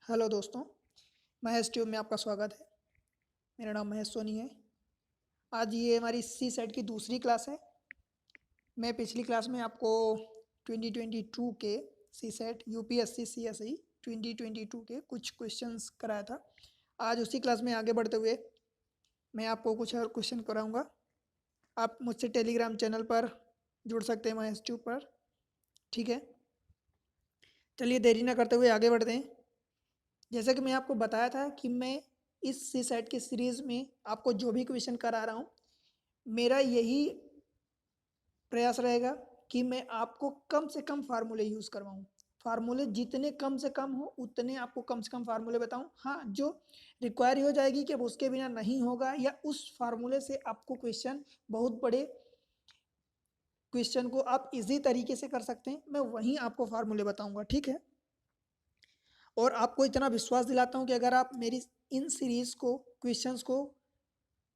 Hello दोस्तों, Mahesh tube में आपका स्वागत है। मेरा नाम महेश सोनी है। आज ये हमारी सी सेट की दूसरी क्लास है। मैं पिछली क्लास में आपको 2022 के सी सेट यूपीएससी सीएसई 2022 के कुछ क्वेश्चंस कराया था। आज उसी क्लास में आगे बढ़ते हुए मैं आपको कुछ और क्वेश्चन कराऊंगा। आप मुझसे टेलीग्राम चैनल पर जुड़ सकते हैं महेश ट्यूब पर, ठीक है। चलिए देरी ना करते हुए आगे बढ़ते हैं। जैसा कि मैं आपको बताया था कि मैं इस सी सेट की सीरीज़ में आपको जो भी क्वेश्चन करा रहा हूँ, मेरा यही प्रयास रहेगा कि मैं आपको कम से कम फार्मूले यूज़ करवाऊँ। फार्मूले जितने कम से कम हो उतने आपको कम से कम फार्मूले बताऊँ। हाँ, जो रिक्वायर हो जाएगी कि अब उसके बिना नहीं होगा या उस फार्मूले से आपको क्वेश्चन बहुत बड़े क्वेश्चन को आप इजी तरीके से कर सकते हैं, मैं वहीं आपको फार्मूले बताऊँगा, ठीक है। और आपको इतना विश्वास दिलाता हूँ कि अगर आप मेरी इन सीरीज़ को क्वेश्चंस को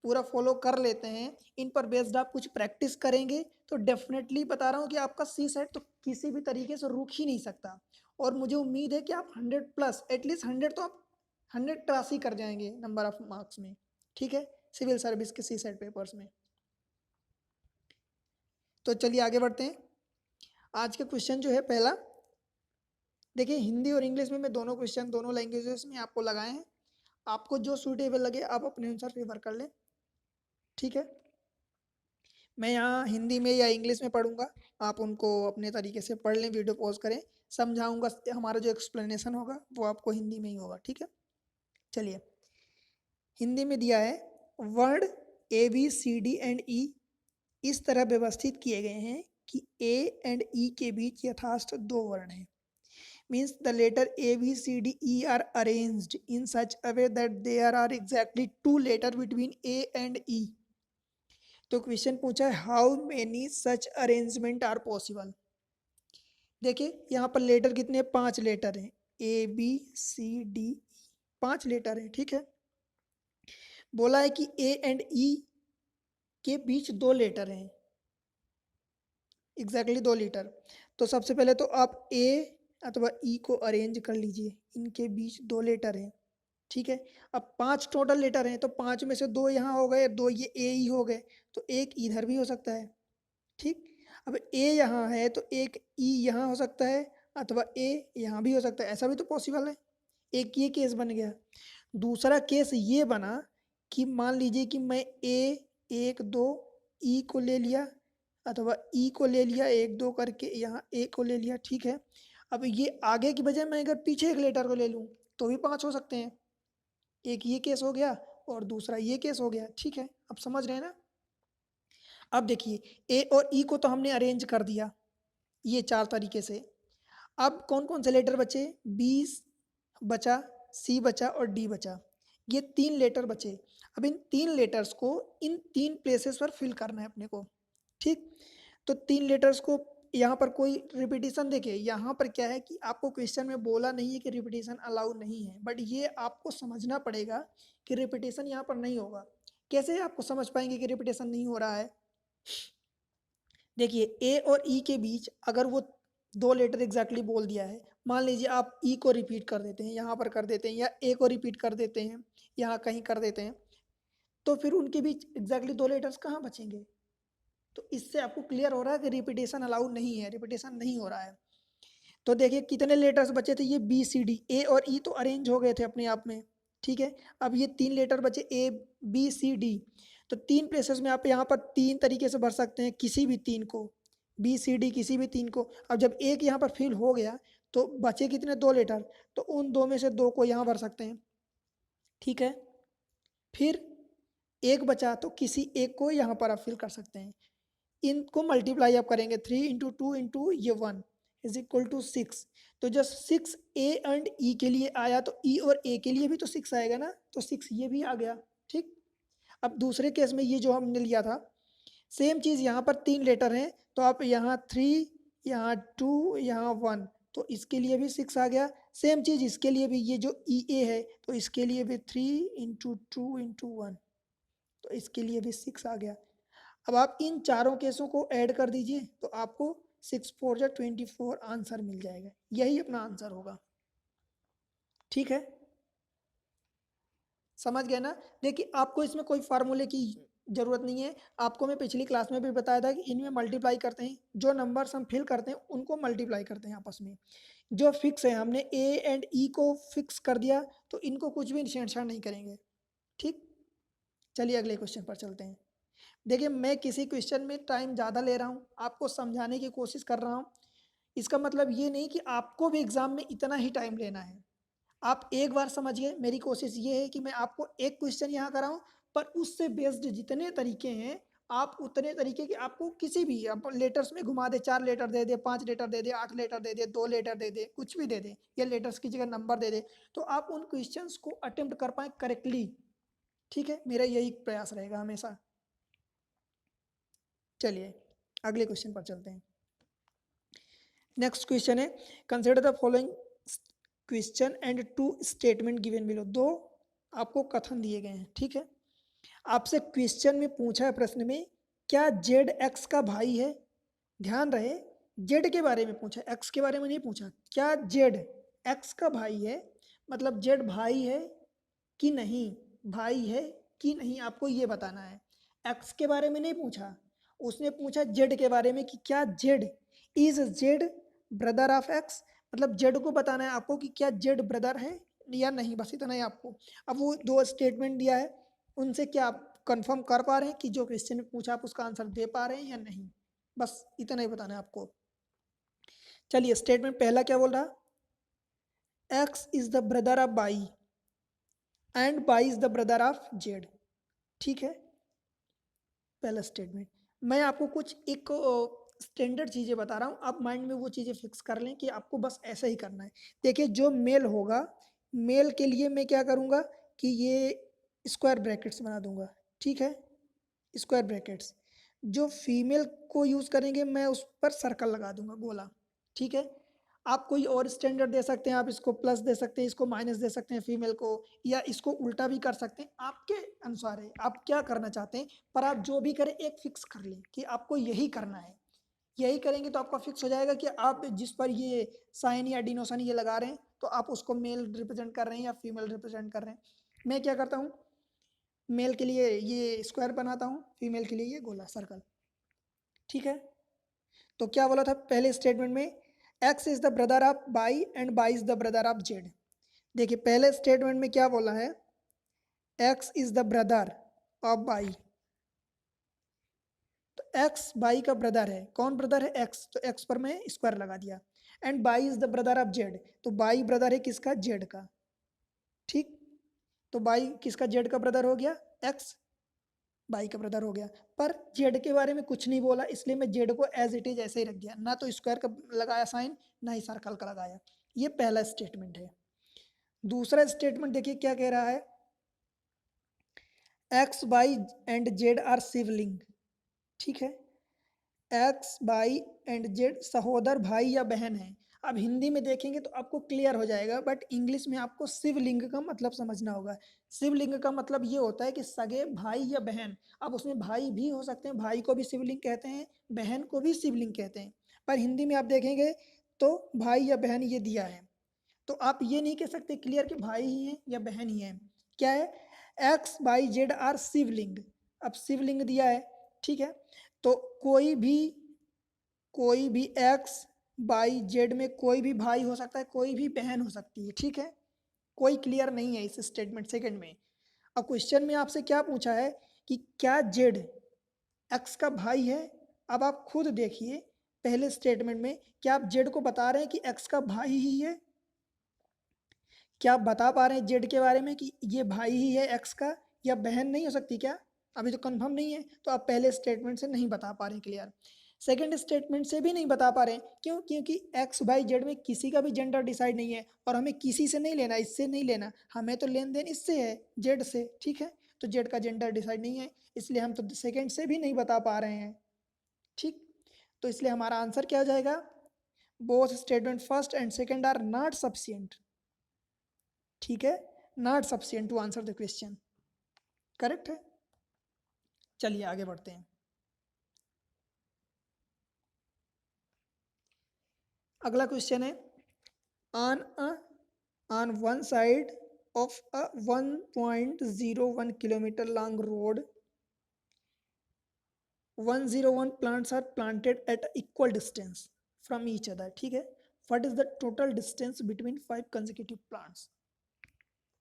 पूरा फॉलो कर लेते हैं, इन पर बेस्ड आप कुछ प्रैक्टिस करेंगे तो डेफिनेटली बता रहा हूँ कि आपका सी सेट तो किसी भी तरीके से रुक ही नहीं सकता। और मुझे उम्मीद है कि आप 100 प्लस एटलीस्ट 100 तो आप 100 क्रॉस ही कर जाएंगे नंबर ऑफ मार्क्स में, ठीक है, सिविल सर्विस के सी सेट पेपर्स में। तो चलिए आगे बढ़ते हैं। आज का क्वेश्चन जो है पहला, देखिए हिंदी और इंग्लिश में मैं दोनों क्वेश्चन दोनों लैंग्वेजेस में आपको लगाए हैं। आपको जो सूटेबल लगे आप अपने अनुसार फेवर कर लें, ठीक है। मैं यहाँ हिंदी में या इंग्लिश में पढ़ूंगा, आप उनको अपने तरीके से पढ़ लें, वीडियो पॉज करें, समझाऊंगा। हमारा जो एक्सप्लेनेशन होगा वो आपको हिंदी में ही होगा, ठीक है। चलिए हिंदी में दिया है, वर्ण A B C D and E इस तरह व्यवस्थित किए गए हैं कि ए एंड ई के बीच यथास्थ दो वर्ण हैं। Means the letter A B C D E are arranged in such a way that there are exactly two letter between A and E. तो क्वेश्चन पूछा है how many such arrangement are possible. देखिए यहाँ पर letter कितने, 5 letter हैं, A B C D, 5 letter हैं, ठीक है। बोला है कि ए एंड ई के बीच 2 लेटर हैं, एग्जैक्टली 2 लेटर। तो सबसे पहले तो आप ए अथवा ई को अरेंज कर लीजिए, इनके बीच 2 लेटर हैं, ठीक है। अब 5 टोटल लेटर हैं तो 5 में से 2 यहाँ हो गए, 2 ये ए ई हो गए, तो एक इधर भी हो सकता है, ठीक। अब ए यहाँ है तो एक ई यहाँ हो सकता है, अथवा ए यहाँ भी हो सकता है, ऐसा भी तो पॉसिबल है। एक ये केस बन गया। दूसरा केस ये बना कि मान लीजिए कि मैं ए 1 2 ई को ले लिया, अथवा ई को ले लिया 1 2 करके, यहाँ ए को ले लिया, ठीक है। अब ये आगे की बजाय मैं अगर पीछे एक लेटर को ले लूँ तो भी 5 हो सकते हैं। एक ये केस हो गया और दूसरा ये केस हो गया, ठीक है। अब समझ रहे हैं ना। अब देखिए ए और ई को तो हमने अरेंज कर दिया ये 4 तरीके से। अब कौन कौन से लेटर बचे, बी बचा, सी बचा और डी बचा, ये 3 लेटर बचे। अब इन 3 लेटर्स को इन 3 प्लेसेस पर फिल करना है अपने को, ठीक। तो 3 लेटर्स को यहाँ पर कोई रिपीटिशन, देखिए यहाँ पर क्या है कि आपको क्वेश्चन में बोला नहीं है कि रिपीटिशन अलाउ नहीं है, बट ये आपको समझना पड़ेगा कि रिपीटिशन यहाँ पर नहीं होगा। कैसे आपको समझ पाएंगे कि रिपीटिशन नहीं हो रहा है। देखिए ए और ई के बीच अगर वो 2 लेटर एग्जैक्टली बोल दिया है, मान लीजिए आप ई को रिपीट कर देते हैं, यहाँ पर कर देते हैं, या ए को रिपीट कर देते हैं, यहाँ कहीं कर देते हैं, तो फिर उनके बीच एग्जैक्टली 2 लेटर्स कहाँ बचेंगे। तो इससे आपको क्लियर हो रहा है कि रिपीटेशन अलाउ नहीं है, रिपीटेशन नहीं हो रहा है। तो देखिए कितने लेटर्स बचे थे, ये बी सी डी, ए और ई तो अरेंज हो गए थे अपने आप में, ठीक है। अब ये 3 लेटर बचे ए बी सी डी, तो 3 प्लेसेस में आप यहाँ पर 3 तरीके से भर सकते हैं, किसी भी 3 को, बी सी डी किसी भी 3 को। अब जब एक यहाँ पर फिल हो गया तो बचे कितने, 2 लेटर, तो उन 2 में से 2 को यहाँ भर सकते हैं, ठीक है। फिर एक बचा तो किसी एक को यहाँ पर आप फिल कर सकते हैं। इनको मल्टीप्लाई आप करेंगे, 3 × 2 × ये 1 इज इक्वल टू 6। तो जब 6 ए एंड ई के लिए आया तो ई और ए के लिए भी तो 6 आएगा ना, तो 6 ये भी आ गया, ठीक। अब दूसरे केस में ये जो हमने लिया था सेम चीज़, यहाँ पर 3 लेटर हैं तो आप यहाँ 3, यहाँ 2, यहाँ 1, तो इसके लिए भी 6 आ गया। सेम चीज़ इसके लिए भी, ये जो ई ए है तो इसके लिए भी 3 × 2 × 1, तो इसके लिए भी 6 आ गया। अब आप इन चारों केसों को ऐड कर दीजिए तो आपको 6 4 जा 24 आंसर मिल जाएगा, यही अपना आंसर होगा। ठीक है, समझ गए ना। देखिए आपको इसमें कोई फार्मूले की जरूरत नहीं है, आपको मैं पिछली क्लास में भी बताया था कि इनमें मल्टीप्लाई करते हैं, जो नंबर्स हम फिल करते हैं उनको मल्टीप्लाई करते हैं आपस में। जो फिक्स है हमने ए एंड ई को फिक्स कर दिया, तो इनको कुछ भी छेड़छाड़ नहीं करेंगे। ठीक, चलिए अगले क्वेश्चन पर चलते हैं। देखिए मैं किसी क्वेश्चन में टाइम ज़्यादा ले रहा हूँ, आपको समझाने की कोशिश कर रहा हूँ, इसका मतलब ये नहीं कि आपको भी एग्जाम में इतना ही टाइम लेना है। आप एक बार समझिए, मेरी कोशिश ये है कि मैं आपको एक क्वेश्चन यहाँ कराऊं, पर उससे बेस्ड जितने तरीके हैं आप उतने तरीके के, आपको किसी भी आप लेटर्स में घुमा दे, 4 लेटर दे दे, 5 लेटर दे दे, 8 लेटर दे दे, 2 लेटर दे दे, कुछ भी दे दे, या लेटर्स की जगह नंबर दे दे, तो आप उन क्वेश्चंस को अटेम्प्ट कर पाए करेक्टली। ठीक है, मेरा यही प्रयास रहेगा हमेशा। चलिए अगले क्वेश्चन पर चलते हैं। नेक्स्ट क्वेश्चन है, consider the following question and two statement given below. दो आपको कथन दिए गए हैं, ठीक है। आपसे क्वेश्चन में पूछा है, प्रश्न में, क्या जेड एक्स का भाई है। ध्यान रहे, जेड के बारे में पूछा, एक्स के बारे में नहीं पूछा। क्या जेड एक्स का भाई है, मतलब जेड भाई है कि नहीं, भाई है कि नहीं, आपको ये बताना है। एक्स के बारे में नहीं पूछा, उसने पूछा जेड के बारे में कि क्या Z is Z brother of x, मतलब जेड को बताना है आपको कि क्या जेड ब्रदर है या नहीं, बस इतना ही आपको। अब वो दो स्टेटमेंट दिया है, उनसे क्या आप कंफर्म कर पा रहे हैं कि जो क्वेश्चन में पूछा आप उसका आंसर दे पा रहे हैं या नहीं, बस इतना ही बताना है आपको। चलिए स्टेटमेंट पहला क्या बोल रहा, x is the brother of by and by is the brother of Z. ठीक है, पहला स्टेटमेंट। मैं आपको कुछ एक स्टैंडर्ड चीज़ें बता रहा हूँ, आप माइंड में वो चीज़ें फिक्स कर लें कि आपको बस ऐसा ही करना है। देखिए जो मेल होगा, मेल के लिए मैं क्या करूँगा कि ये स्क्वायर ब्रैकेट्स बना दूंगा, ठीक है, स्क्वायर ब्रैकेट्स। जो फीमेल को यूज़ करेंगे मैं उस पर सर्कल लगा दूंगा, गोला। ठीक है, आप कोई और स्टैंडर्ड दे सकते हैं, आप इसको प्लस दे सकते हैं, इसको माइनस दे सकते हैं फीमेल को, या इसको उल्टा भी कर सकते हैं, आपके अनुसार है आप क्या करना चाहते हैं। पर आप जो भी करें एक फिक्स कर लें कि आपको यही करना है। यही करेंगे तो आपका फिक्स हो जाएगा कि आप जिस पर ये साइन या डिनोशन ये लगा रहे हैं, तो आप उसको मेल रिप्रेजेंट कर रहे हैं या फीमेल रिप्रेजेंट कर रहे हैं। मैं क्या करता हूँ, मेल के लिए ये स्क्वायर बनाता हूँ, फीमेल के लिए ये गोला सर्कल। ठीक है, तो क्या बोला था पहले स्टेटमेंट में, x is the brother of by and by is the brother of Z. देखिए पहले स्टेटमेंट में क्या बोला है, x is the brother of by, तो एक्स बाई का ब्रदर है। कौन ब्रदर है, एक्स, तो एक्स पर मैं स्क्वायर लगा दिया। And by is the brother of Z, तो बाई ब्रदर है किसका, जेड का। ठीक, तो बाई किसका, जेड का ब्रदर हो गया, एक्स बाई का ब्रदर हो गया। पर जेड के बारे में कुछ नहीं बोला, इसलिए मैं जेड को एज इट इज ऐसे ही रख दिया, ना तो स्क्वायर का लगाया साइन, ना ही सर्कल का लगाया। ये पहला स्टेटमेंट है। दूसरा स्टेटमेंट देखिए क्या कह रहा है, X Y and Z are sibling. ठीक है, एक्स बाई एंड जेड सहोदर भाई या बहन है। अब हिंदी में देखेंगे तो आपको क्लियर हो जाएगा, बट इंग्लिश में आपको शिवलिंग का मतलब समझना होगा। शिवलिंग का मतलब ये होता है कि सगे भाई या बहन। अब उसमें भाई भी हो सकते हैं, भाई को भी शिवलिंग कहते हैं, बहन को भी शिवलिंग कहते हैं, पर हिंदी में आप देखेंगे तो भाई या बहन ये दिया है, तो आप ये नहीं कह सकते क्लियर कि भाई ही है या बहन ही है। क्या है, एक्स बाई जेड आर शिवलिंग। अब शिवलिंग दिया है, ठीक है, तो कोई भी एक्स बाई जेड में कोई भी भाई हो सकता है, कोई भी बहन हो सकती है। ठीक है, कोई क्लियर नहीं है इस स्टेटमेंट सेकंड में। अब क्वेश्चन में आपसे क्या पूछा है कि क्या जेड एक्स का भाई है। अब आप खुद देखिए पहले स्टेटमेंट में, क्या आप जेड को बता रहे हैं कि एक्स का भाई ही है, क्या आप बता पा रहे हैं जेड के बारे में कि ये भाई ही है एक्स का, या बहन नहीं हो सकती क्या, अभी तो कंफर्म नहीं है, तो आप पहले स्टेटमेंट से नहीं बता पा रहे हैं क्लियर। सेकंड स्टेटमेंट से भी नहीं बता पा रहे हैं, क्यों, क्योंकि एक्स बाई जेड में किसी का भी जेंडर डिसाइड नहीं है, और हमें किसी से नहीं लेना, इससे नहीं लेना, हमें तो लेन देन इससे है, जेड से। ठीक है, तो जेड का जेंडर डिसाइड नहीं है, इसलिए हम तो सेकंड से भी नहीं बता पा रहे हैं। ठीक, तो इसलिए हमारा आंसर क्या हो जाएगा, both statement first and second are not sufficient. ठीक है, not sufficient to answer the question, correct है। चलिए आगे बढ़ते हैं। अगला क्वेश्चन है, on a on one side of a 1.01 kilometer long road 101 plants are planted at equal distance from each other. ठीक है, what is the total distance between 5 consecutive plants?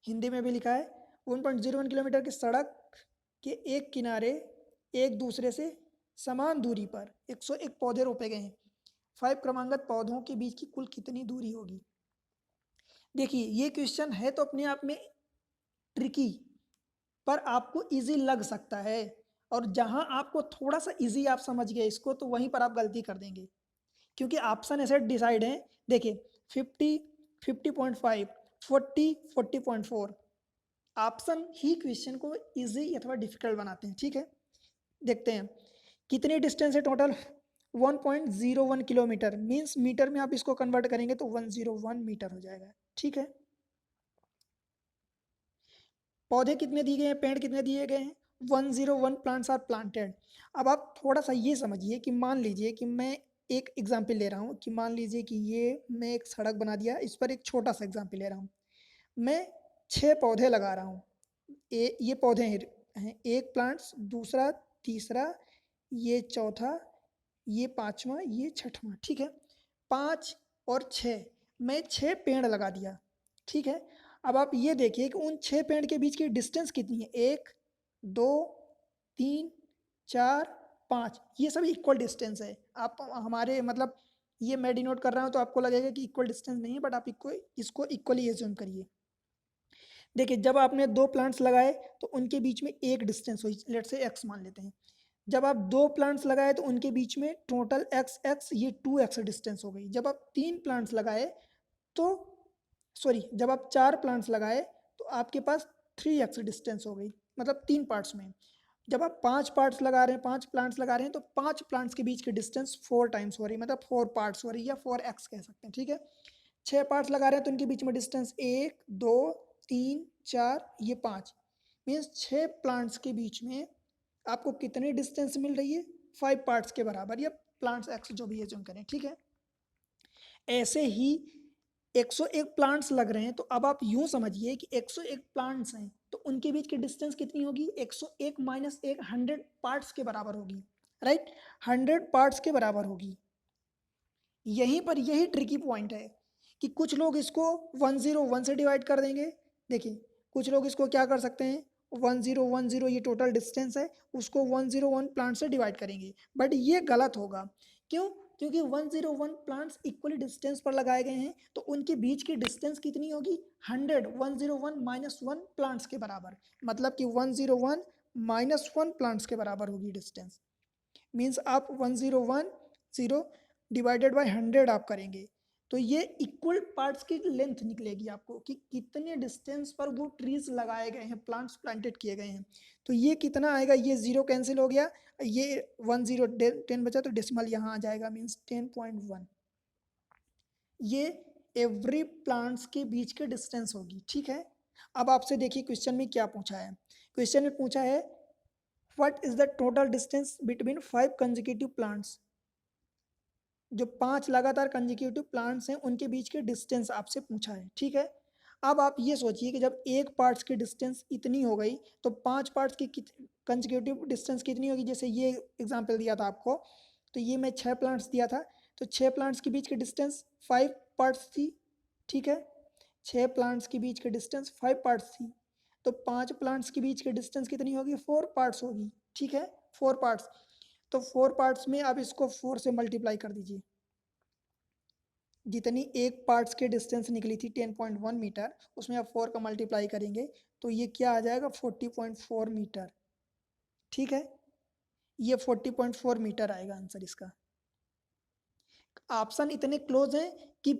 Hindi में भी लिखा है 1.01 किलोमीटर की सड़क के एक किनारे एक दूसरे से समान दूरी पर 101 पौधे रोपे गए हैं। 5 क्रमांगत पौधों के बीच की कुल कितनी दूरी होगी? देखिए ये क्वेश्चन है तो अपने आप में ट्रिकी, पर आपको इजी लग सकता है, और जहां आपको थोड़ा सा इजी आप समझ गए इसको तो वहीं पर आप गलती कर देंगे, क्योंकि ऑप्शन ऐसे डिसाइड है। देखिए 50, 50.5, 40, 40.4 ऑप्शन ही क्वेश्चन को इजी अथवा डिफिकल्ट बनाते हैं। ठीक है, देखते हैं कितनी डिस्टेंस है टोटल। 1.01 किलोमीटर मीन्स मीटर में आप इसको कन्वर्ट करेंगे तो 101 मीटर हो जाएगा। ठीक है, पौधे कितने दिए गए हैं, पेड़ कितने दिए गए हैं, 101 प्लांट्स आर प्लांटेड। अब आप थोड़ा सा ये समझिए कि मान लीजिए कि मैं एक एग्जाम्पल ले रहा हूँ कि मान लीजिए कि ये मैं एक सड़क बना दिया, इस पर एक छोटा सा एग्जाम्पल ले रहा हूँ। मैं 6 पौधे लगा रहा हूँ। ये पौधे हैं, एक प्लांट्स, दूसरा, तीसरा, ये चौथा, ये पांचवा, ये छठवां। ठीक है, 5 और 6, मैं 6 पेड़ लगा दिया। ठीक है, अब आप ये देखिए कि उन 6 पेड़ के बीच की डिस्टेंस कितनी है, 1, 2, 3, 4, 5, ये सब इक्वल डिस्टेंस है। आप हमारे मतलब ये मैं डिनोट कर रहा हूँ तो आपको लगेगा कि इक्वल डिस्टेंस नहीं है, बट आप इसको इक्वली एज्यूम करिए। देखिए जब आपने 2 प्लांट्स लगाए तो उनके बीच में एक डिस्टेंस हुई, लेट से x मान लेते हैं। जब आप 2 प्लांट्स लगाए तो उनके बीच में टोटल x ये 2x डिस्टेंस हो गई। जब आप 3 प्लांट्स लगाए तो सॉरी, जब आप 4 प्लांट्स लगाए तो आपके पास 3x डिस्टेंस हो गई, मतलब 3 पार्ट्स में। जब आप 5 पार्ट्स लगा रहे हैं, 5 प्लांट्स लगा रहे हैं तो 5 प्लांट्स के बीच की डिस्टेंस 4 टाइम्स हो रही है, मतलब 4 पार्ट्स हो रही है, या 4x कह सकते हैं। ठीक है, 6 पार्ट्स लगा रहे हैं तो उनके बीच में डिस्टेंस 1, 2, 3, 4, ये 5, मीन्स 6 प्लांट्स के बीच में आपको कितनी डिस्टेंस मिल रही है, 5 पार्ट्स के बराबर, या प्लांट्स x जो भी एज्यूम करें। ठीक है, ऐसे ही 101 प्लांट्स लग रहे हैं तो अब आप यूं समझिए कि 101 प्लांट्स हैं तो उनके बीच की डिस्टेंस कितनी होगी, 101 माइनस 1 100 पार्ट्स के बराबर होगी। राइट, 100 पार्ट्स के बराबर होगी। यहीं पर यही ट्रिकी पॉइंट है कि कुछ लोग इसको 101 से डिवाइड कर देंगे। देखिए कुछ लोग इसको क्या कर सकते हैं, 1010 ये टोटल डिस्टेंस है, उसको 101 प्लांट से डिवाइड करेंगे, बट ये गलत होगा। क्यों? क्योंकि 101 प्लांट्स इक्वली डिस्टेंस पर लगाए गए हैं तो उनके बीच की डिस्टेंस कितनी होगी, 100, 101 माइनस 1 प्लांट्स के बराबर, मतलब कि 101 माइनस 1 प्लांट्स के बराबर होगी डिस्टेंस। मीन्स आप 101 डिवाइडेड बाय 100 आप करेंगे तो ये इक्वल पार्ट्स की लेंथ निकलेगी आपको कि कितने डिस्टेंस पर वो ट्रीज लगाए गए हैं, प्लांट्स प्लांटेड किए गए हैं। तो ये कितना आएगा, ये 0 कैंसिल हो गया, ये 10 बचा तो डेसिमल यहाँ आ जाएगा, मीन्स 10.1। ये एवरी प्लांट्स के बीच के डिस्टेंस होगी। ठीक है, अब आपसे देखिए क्वेश्चन में क्या पूछा है। क्वेश्चन में पूछा है what is the total distance between 5 consecutive plants. जो 5 लगातार कंसेक्यूटिव प्लांट्स हैं उनके बीच के डिस्टेंस आपसे पूछा है। ठीक है, अब आप ये सोचिए कि जब एक पार्ट्स की डिस्टेंस इतनी हो गई तो 5 पार्ट्स की कंसेक्यूटिव डिस्टेंस कितनी होगी। जैसे ये एग्जांपल दिया था आपको, तो ये मैं 6 प्लांट्स दिया था तो 6 प्लांट्स के बीच की डिस्टेंस 5 पार्ट्स थी। ठीक है, 6 प्लांट्स के बीच की डिस्टेंस 5 पार्ट्स थी, तो 5 प्लांट्स के बीच की डिस्टेंस कितनी होगी, 4 पार्ट्स होगी। ठीक है, 4 पार्ट्स, तो 4 पार्ट्स में आप इसको 4 से मल्टीप्लाई कर दीजिए। जितनी एक पार्ट्स के डिस्टेंस निकली थी 10.1 मीटर, उसमें आप 4 का मल्टीप्लाई करेंगे तो ये क्या आ जाएगा, 40.4 मीटर। ठीक है, ये 40.4 मीटर आएगा आंसर इसका। ऑप्शन इतने क्लोज हैं कि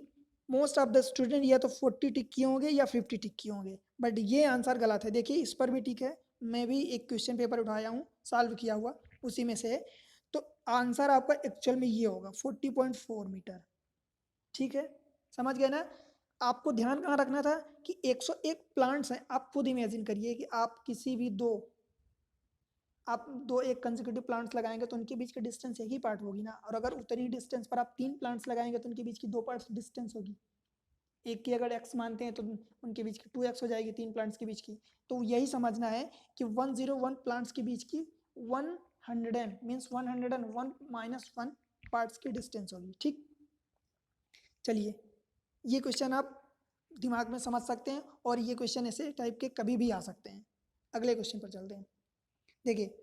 मोस्ट ऑफ द स्टूडेंट या तो 40 टिक किए होंगे या 50 टिक किए होंगे, बट ये आंसर गलत है। देखिए इस पर भी ठीक है, मैं भी एक क्वेश्चन पेपर उठाया हूँ सॉल्व किया हुआ, उसी में से है, तो आंसर आपका एक्चुअल में ये होगा 40.4 मीटर। ठीक है, समझ गए ना। आपको ध्यान कहाँ रखना था कि 101 प्लांट्स हैं, आप खुद इमेजिन करिए कि आप किसी भी आप दो एक कंसेक्यूटिव प्लांट्स लगाएंगे तो उनके बीच की डिस्टेंस एक ही पार्ट होगी ना, और अगर उतनी डिस्टेंस पर आप 3 प्लांट्स लगाएंगे तो उनके बीच की 2 पार्ट्स डिस्टेंस होगी। एक की अगर x मानते हैं तो उनके बीच की 2x हो जाएगी, 3 प्लांट्स के बीच की। तो यही समझना है कि 101 प्लांट्स के बीच की 100 मीन्स 101 माइनस 1 पार्ट्स की डिस्टेंस होगी। ठीक, चलिए ये क्वेश्चन आप दिमाग में समझ सकते हैं और ये क्वेश्चन ऐसे टाइप के कभी भी आ सकते हैं। अगले क्वेश्चन पर चलते हैं। देखिए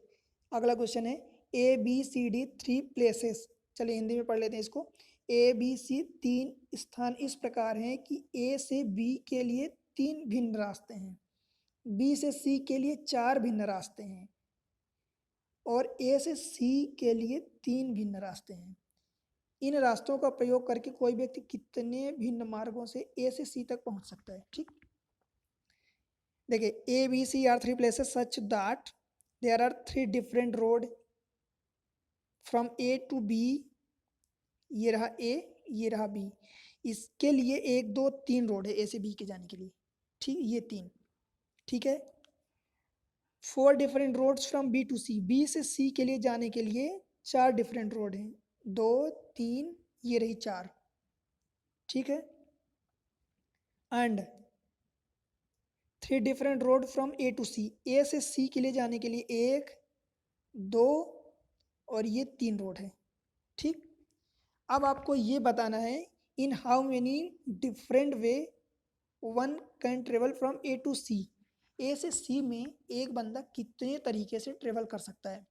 अगला क्वेश्चन है ABCD 3 प्लेसेस। चलिए हिंदी में पढ़ लेते हैं इसको। ABC 3 स्थान इस प्रकार हैं कि A से B के लिए 3 भिन्न रास्ते हैं, B से C के लिए 4 भिन्न रास्ते हैं और A से C के लिए 3 भिन्न रास्ते हैं। इन रास्तों का प्रयोग करके कोई व्यक्ति कितने भिन्न मार्गों से A से C तक पहुंच सकता है। ठीक, देखिए ABC are 3 places such that there are 3 different road from A to B। ये रहा A, ये रहा B। इसके लिए 1 2 3 रोड है A से B के जाने के लिए। ठीक, ये 3। ठीक है, 4 different roads from B to C। B से C के लिए जाने के लिए 4 डिफरेंट रोड हैं, 2 3, ये रही 4। ठीक है, and 3 different road from A to C। A से C के लिए जाने के लिए 1 2 और ये 3 रोड है। ठीक, अब आपको ये बताना है in how many different way one can travel from A to C। A से C में एक बंदा कितने तरीके से ट्रेवल कर सकता है।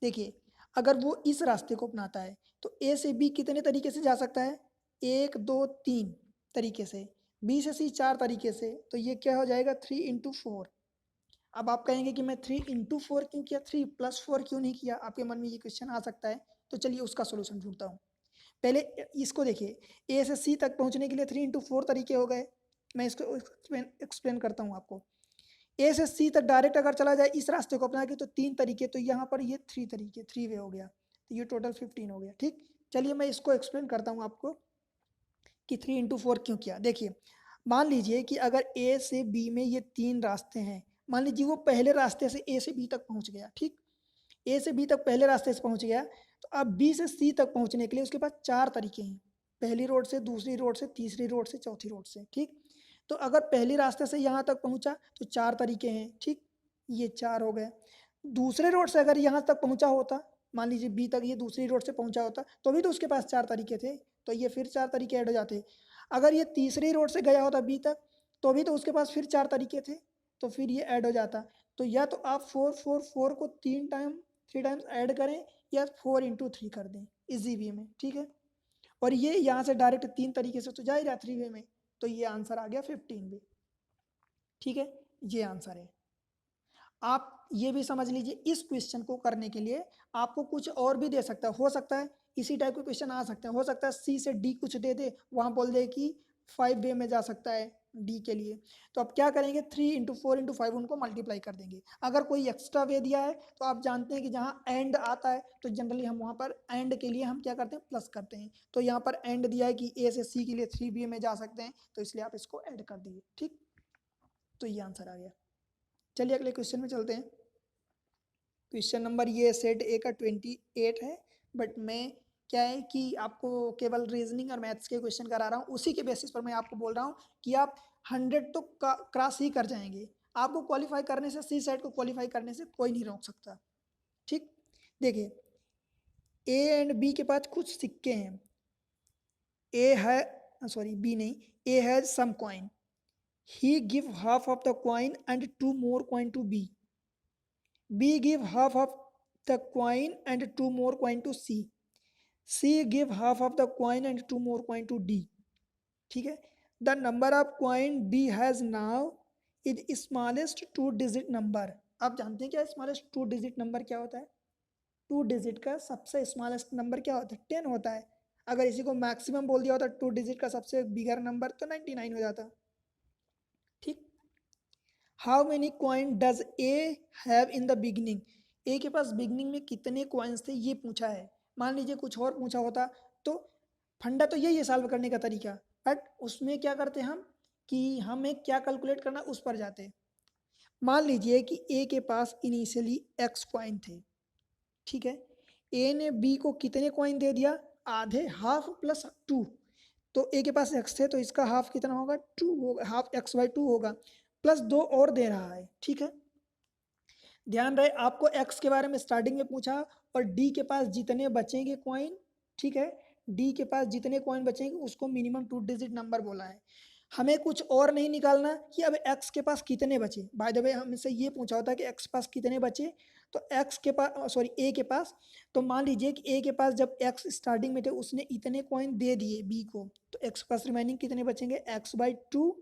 देखिए अगर वो इस रास्ते को अपनाता है तो A से B कितने तरीके से जा सकता है, 1 2 3 तरीके से। B से C 4 तरीके से, तो ये क्या हो जाएगा 3 इंटू 4। अब आप कहेंगे कि मैं 3 इंटू 4 क्यों किया, 3 प्लस 4 क्यों नहीं किया, आपके मन में ये क्वेश्चन आ सकता है। तो चलिए उसका सोल्यूशन ढूंढता हूँ। पहले इसको देखिए, A से C तक पहुँचने के लिए 3 इंटू 4 तरीके हो गए। मैं इसको एक्सप्लेन करता हूँ आपको। A से C तक डायरेक्ट अगर चला जाए इस रास्ते को अपना के तो 3 तरीके, तो यहाँ पर ये 3 तरीके, 3 वे हो गया, तो ये टोटल 15 हो गया। ठीक, चलिए मैं इसको एक्सप्लेन करता हूँ आपको कि 3 इंटू 4 क्यों किया। देखिए मान लीजिए कि अगर A से B में ये 3 रास्ते हैं, मान लीजिए वो पहले रास्ते से A से B तक पहुँच गया। ठीक, A से B तक पहले रास्ते से पहुँच गया, तो अब B से C तक पहुँचने के लिए उसके पास 4 तरीके हैं, पहली रोड से, दूसरी रोड से, तीसरी रोड से, चौथी रोड से। ठीक, तो अगर पहली रास्ते से यहाँ तक पहुँचा तो 4 तरीके हैं। ठीक, ये 4 हो गए। दूसरे रोड से अगर यहाँ तक पहुँचा होता, मान लीजिए B तक ये दूसरी रोड से पहुँचा होता, तो भी तो उसके पास 4 तरीके थे, तो ये फिर 4 तरीके ऐड हो जाते। अगर ये तीसरी रोड से गया होता B तक, तो भी तो उसके पास फिर 4 तरीके थे, तो फिर ये ऐड हो जाता। तो या तो आप 4 4 4 को 3 टाइम्स ऐड करें या 4 इंटू 3 कर दें इजी वे में। ठीक है, और ये यहाँ से डायरेक्ट 3 तरीके से तो जा ही रहा 3 वे में, तो ये आंसर आ गया 15 वे। ठीक है, ये आंसर है। आप ये भी समझ लीजिए इस क्वेश्चन को करने के लिए आपको कुछ और भी दे सकता है, हो सकता है इसी टाइप के क्वेश्चन आ सकते हैं। हो सकता है C से D कुछ दे दे, वहाँ बोल दे कि 5 वे में जा सकता है D के लिए, तो आप क्या करेंगे 3 इंटू 4 इंटू 5 उनको मल्टीप्लाई कर देंगे। अगर कोई एक्स्ट्रा वे दिया है तो आप जानते हैं कि जहाँ एंड आता है तो जनरली हम वहाँ पर एंड के लिए हम क्या करते हैं, प्लस करते हैं। तो यहाँ पर एंड दिया है कि A से C के लिए 3 वे में जा सकते हैं, तो इसलिए आप इसको ऐड कर दीजिए। ठीक, तो ये आंसर आ गया। चलिए अगले क्वेश्चन में चलते हैं। क्वेश्चन नंबर ये सेट ए का 28 है, बट मैं क्या है कि आपको केवल रीजनिंग और मैथ्स के क्वेश्चन करा रहा हूँ, उसी के बेसिस पर मैं आपको बोल रहा हूँ कि आप 100 तो क्रॉस ही कर जाएंगे। आपको क्वालिफाई करने से, C सेट को क्वालिफाई करने से कोई नहीं रोक सकता। ठीक, देखिए A एंड B के पास कुछ सिक्के हैं। A है, सॉरी B नहीं, A has some coin, he give half of the coin and 2 more coin to B. B give half of the coin and 2 more coin to C. C give half of the coin and 2 more coin to D. ठीक है, the number of coin B has now is smallest 2 digit number. आप जानते हैं क्या smallest 2 digit number क्या होता है? 2 digit का सबसे स्मॉलेस्ट नंबर क्या होता है? 10 होता है। अगर इसी को मैक्सिमम बोल दिया होता 2 डिजिट का सबसे बिगर नंबर तो 99 हो जाता। ठीक, how many coin does A have in the beginning. A के पास बिगनिंग में कितने कॉइन्स थे ये पूछा है। मान लीजिए कुछ और पूछा होता तो फंडा तो यही है सॉल्व करने का तरीका, बट उसमें क्या करते हम कि हमें क्या कैलकुलेट करना उस पर जाते। मान लीजिए कि ए के पास इनिशियली एक्स कॉइन थे। ठीक है, ए ने बी को कितने कॉइन दे दिया? आधे, हाफ प्लस 2। तो ए के पास एक्स है तो इसका हाफ कितना होगा, 2 होगा, हाफ एक्स बाई 2 होगा, प्लस 2 और दे रहा है, ठीक है। ध्यान रहे आपको एक्स के बारे में स्टार्टिंग में पूछा और डी के पास जितने बचेंगे कॉइन, ठीक है, डी के पास जितने कॉइन बचेंगे उसको मिनिमम 2 डिजिट नंबर बोला है। हमें कुछ और नहीं निकालना कि अब एक्स के पास कितने बचे, बाय द वे हमसे ये पूछा होता है कि एक्स पास कितने बचे, तो एक्स के पास सॉरी ए के पास, तो मान लीजिए कि ए के पास जब एक्स स्टार्टिंग में थे उसने इतने कॉइन दे दिए बी को, तो एक्स पास रिमाइनिंग कितने बचेंगे, एक्स बाई 2,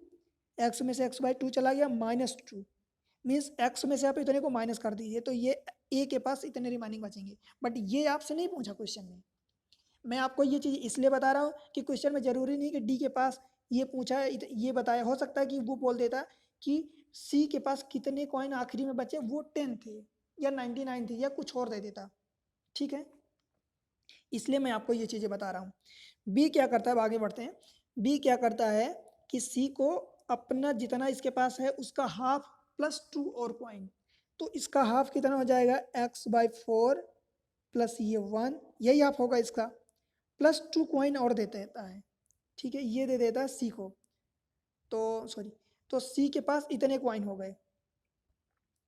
एक्स में से एक्स बाई 2 चला गया, -2, मीन्स एक्स में से आप इतने को माइनस कर दीजिए तो ये ए के पास इतने रिमाइनिंग बचेंगे। बट ये आपसे नहीं पूछा क्वेश्चन में, मैं आपको ये चीज़ इसलिए बता रहा हूँ कि क्वेश्चन में जरूरी नहीं कि डी के पास ये पूछा है ये बताया, हो सकता है कि वो बोल देता कि सी के पास कितने कॉइन आखिरी में बचे, वो 10 थे या 99 थे या कुछ और दे देता, ठीक है, इसलिए मैं आपको ये चीज़ें बता रहा हूँ। बी क्या करता है, आगे बढ़ते हैं। बी क्या करता है कि सी को अपना जितना इसके पास है उसका हाफ प्लस 2 और कॉइन, तो इसका हाफ कितना हो जाएगा, एक्स बाई 4 प्लस ये 1, यही हाफ होगा इसका, प्लस 2 कॉइन और दे देता है, ठीक है, ये दे देता है सी को, तो सॉरी, तो सी के पास इतने कॉइन हो गए,